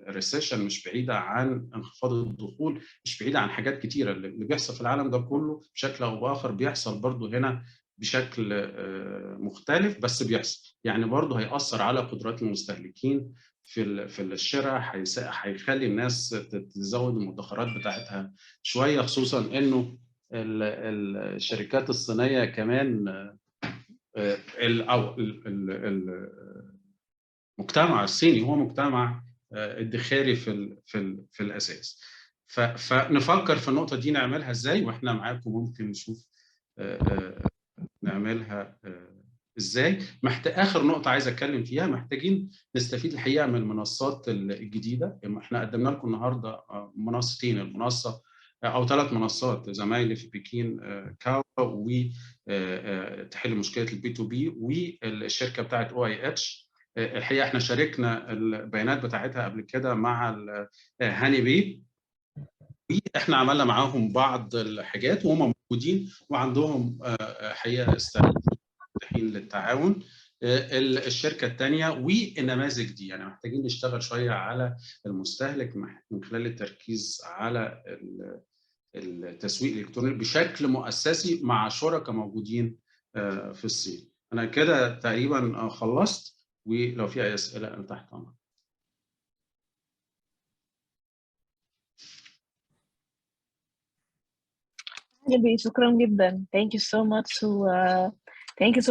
الريسيشن، مش بعيدة عن انخفاض الدخول، مش بعيدة عن حاجات كتيرة. اللي بيحصل في العالم ده كله بشكل أو بآخر بيحصل برضو هنا بشكل مختلف، بس بيحصل. يعني برضو هيأثر على قدرات المستهلكين في الشراء، هيخلي الناس تزود المدخرات بتاعتها شوية، خصوصا إنه الشركات الصينية كمان أو المجتمع الصيني هو مجتمع ادخاري في الأساس. فنفكر في النقطة دي نعملها إزاي، وإحنا معاكم ممكن نشوف نعملها إزاي. آخر نقطة عايز أتكلم فيها، محتاجين نستفيد الحقيقة من المنصات الجديدة. إحنا قدمنا لكم النهاردة منصتين، المنصة أو 3 منصات زمايلي في بكين، كاو وتحل مشكلة البي تو بي، والشركة بتاعت OIH. الحقيقة احنا شاركنا البيانات بتاعتها قبل كده مع هاني بي، واحنا عملنا معاهم بعض الحاجات وهم موجودين وعندهم حقيقة مفتوحين للتعاون. الشركة الثانية والنماذج دي، يعني محتاجين نشتغل شوية على المستهلك من خلال التركيز على التسويق الإلكتروني بشكل مؤسسي مع شركاء موجودين في الصين. أنا كده تقريبا خلصت، ولو في أي أسئلة أنا تحت أمرك. شكرا جدا. Thank you so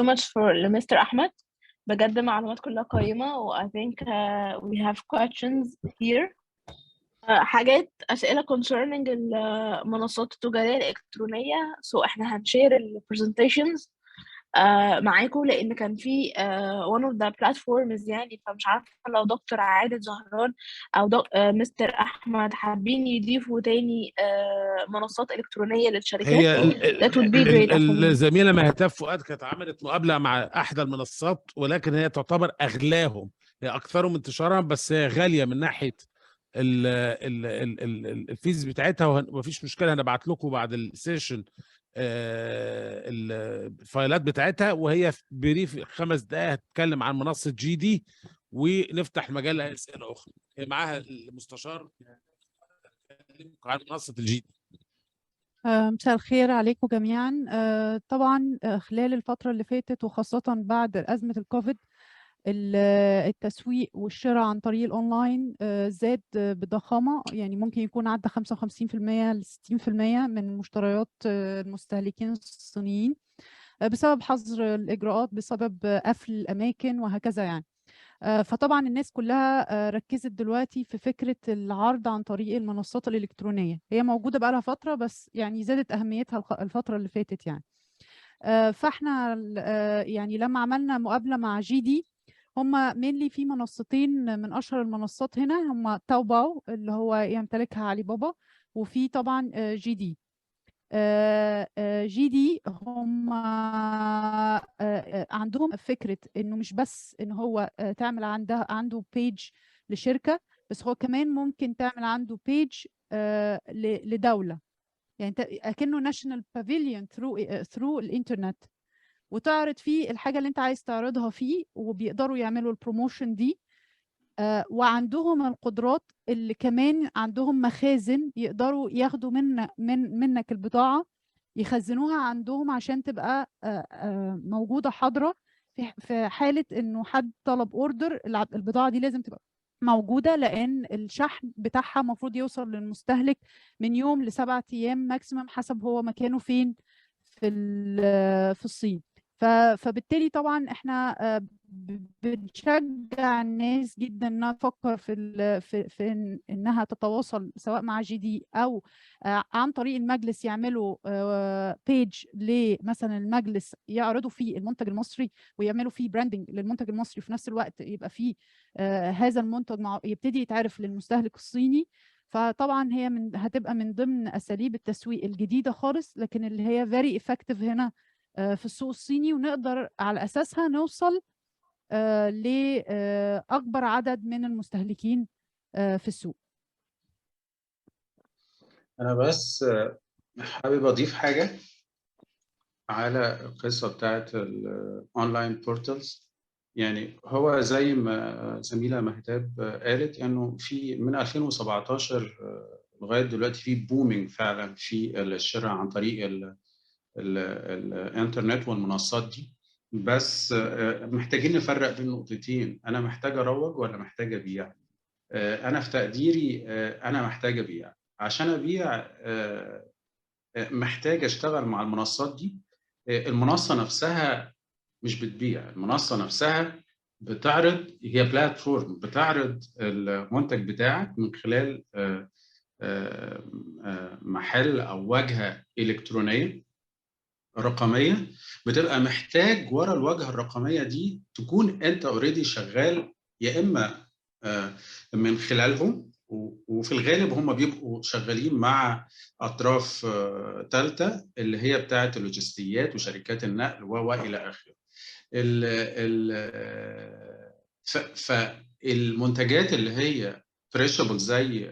much for Mr. أحمد. بجد معلومات كلها قيمة و I think we have questions here. حاجات أسئلة concerning المنصات التجارية الإلكترونية. So إحنا هنشير ال presentations معاكم، لأن كان في one of the platforms يعني، فمش عارفة لو دكتور عادل زهران أو مستر أحمد حابين يضيفوا تاني منصات إلكترونية للشركات. That would be great. الزميلة مهتاب فؤاد كانت عملت مقابلة مع أحدى المنصات، ولكن هي تعتبر أغلاهم، هي أكثرهم انتشارا، بس هي غالية من ناحية الفيز بتاعتها. ومفيش مشكلة، هنبعت لكم بعد السيشن الفايلات بتاعتها، وهي بريف 5 دقائق هتتكلم عن منصة GD، ونفتح مجال لأسئلة أخرى. هي معاها المستشار عن منصة GD. مساء الخير عليكم جميعا. طبعا خلال الفترة اللي فاتت وخاصة بعد أزمة الكوفيد، التسويق والشراء عن طريق الأونلاين زاد بضخامة، يعني ممكن يكون عدى 55% ل 60% من مشتريات المستهلكين الصينيين، بسبب حظر الإجراءات، بسبب قفل الأماكن وهكذا يعني. فطبعا الناس كلها ركزت دلوقتي في فكرة العرض عن طريق المنصات الإلكترونية. هي موجودة بقى لها فترة، بس يعني زادت أهميتها الفترة اللي فاتت يعني. فاحنا يعني لما عملنا مقابلة مع GD، هم mainly في منصتين من أشهر المنصات هنا، هم تاوباو اللي هو يمتلكها علي بابا، وفي طبعا GD. جي دي هم عندهم فكرة انه مش بس ان هو تعمل عنده بيج لشركة، بس هو كمان ممكن تعمل عنده بيج لدولة، يعني اكنه ناشونال بافيليون ثرو الانترنت، وتعرض فيه الحاجة اللي انت عايز تعرضها فيه، وبيقدروا يعملوا البروموشن دي. وعندهم القدرات اللي كمان عندهم مخازن يقدروا ياخدوا منك البضاعة، يخزنوها عندهم عشان تبقى موجودة حاضرة في حالة انه حد طلب اوردر. البضاعة دي لازم تبقى موجودة، لان الشحن بتاعها المفروض يوصل للمستهلك من يوم ل7 ايام ماكسيمم، حسب هو مكانه فين في الصين. فبالتالي طبعا احنا بنشجع الناس جدا انها تفكر في انها تتواصل سواء مع جي دي او عن طريق المجلس، يعملوا بيج لمثلا المجلس يعرضوا فيه المنتج المصري ويعملوا فيه براندنج للمنتج المصري، وفي نفس الوقت يبقى فيه هذا المنتج يبتدي يتعرف للمستهلك الصيني. فطبعا هي هتبقى من ضمن اساليب التسويق الجديده خالص، لكن اللي هي very effective هنا في السوق الصيني، ونقدر على اساسها نوصل لاكبر عدد من المستهلكين في السوق. انا بس حابب اضيف حاجه على القصه بتاعت الاونلاين بورتالز. يعني هو زي ما زميله مهتاب قالت انه في من 2017 لغايه دلوقتي في بومينج فعلا في الشراء عن طريق الانترنت والمنصات دي. بس محتاجين نفرق بين نقطتين، انا محتاج اروج ولا محتاج ابيع. انا في تقديري انا محتاج ابيع. عشان ابيع محتاج اشتغل مع المنصات دي. المنصه نفسها مش بتبيع، المنصه نفسها بتعرض، هي بلاتفورم بتعرض المنتج بتاعك من خلال محل او واجهه الكترونيه رقميه. بتبقى محتاج ورا الواجهه الرقميه دي تكون انت اوريدي شغال، يا اما من خلالهم، وفي الغالب هم بيبقوا شغالين مع اطراف ثالثه اللي هي بتاعه اللوجستيات وشركات النقل والى اخره. فالمنتجات اللي هي فريشبل زي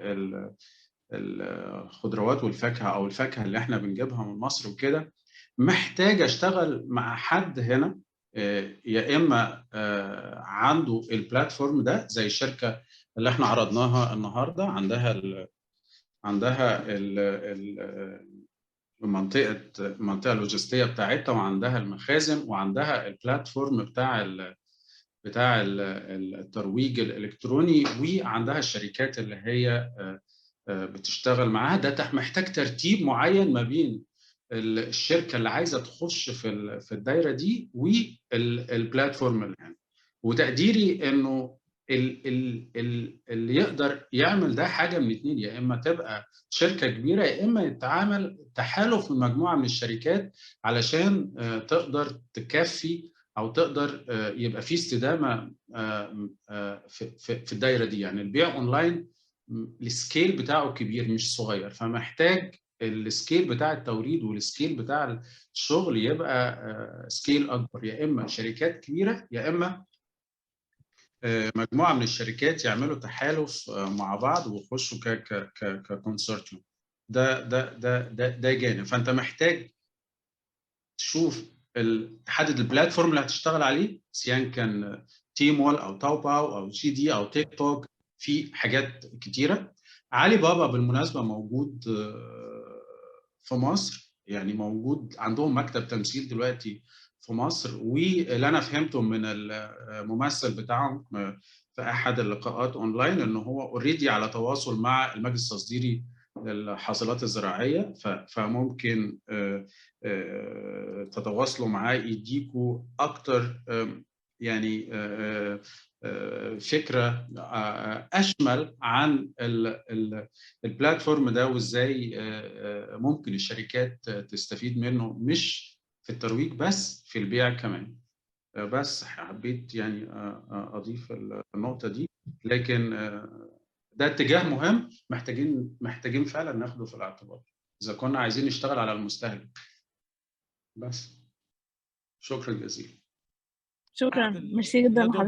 الخضروات والفاكهه او الفاكهه اللي احنا بنجيبها من مصر وكده، محتاج اشتغل مع حد هنا، يا اما عنده البلاتفورم ده زي الشركه اللي احنا عرضناها النهارده، عندها المنطقه اللوجستيه بتاعتها، وعندها المخازن، وعندها البلاتفورم بتاع الترويج الالكتروني، وعندها الشركات اللي هي بتشتغل معاها. ده محتاج ترتيب معين ما بين الشركه اللي عايزه تخش في الدايره دي والبلاتفورم اللي هنا. وتقديري انه اللي يقدر يعمل ده حاجه من اتنين، يا اما تبقى شركه كبيره، يا اما يتعامل تحالف من مجموعه من الشركات علشان تقدر تكفي او تقدر يبقى في استدامه في الدايره دي. يعني البيع اونلاين السكيل بتاعه كبير مش صغير، فمحتاج السكيل بتاع التوريد والسكيل بتاع الشغل يبقى سكيل اكبر، يا اما شركات كبيره، يا اما مجموعه من الشركات يعملوا تحالف مع بعض ويخشوا ككونسورتيوم. ده جانب. فانت محتاج تشوف تحدد البلاتفورم اللي هتشتغل عليه، سواء كان تيمول او تاوباو او جي دي او تيك توك. في حاجات كتيره. علي بابا بالمناسبه موجود في مصر، يعني موجود عندهم مكتب تمثيل دلوقتي في مصر. واللي انا فهمته من الممثل بتاعهم في احد اللقاءات اونلاين ان هو اوريدي على تواصل مع المجلس التصديري للحاصلات الزراعيه، فممكن تتواصلوا معاه يديكوا اكتر يعني فكره اشمل عن البلاتفورم ده، وازاي ممكن الشركات تستفيد منه، مش في الترويج بس، في البيع كمان. بس حبيت يعني اضيف النقطه دي. لكن ده اتجاه مهم محتاجين فعلا ناخده في الاعتبار. إذا كنا عايزين نشتغل على المستهلك. بس شكرا جزيلا. شكرا، ميرسي جدا لحضرتك.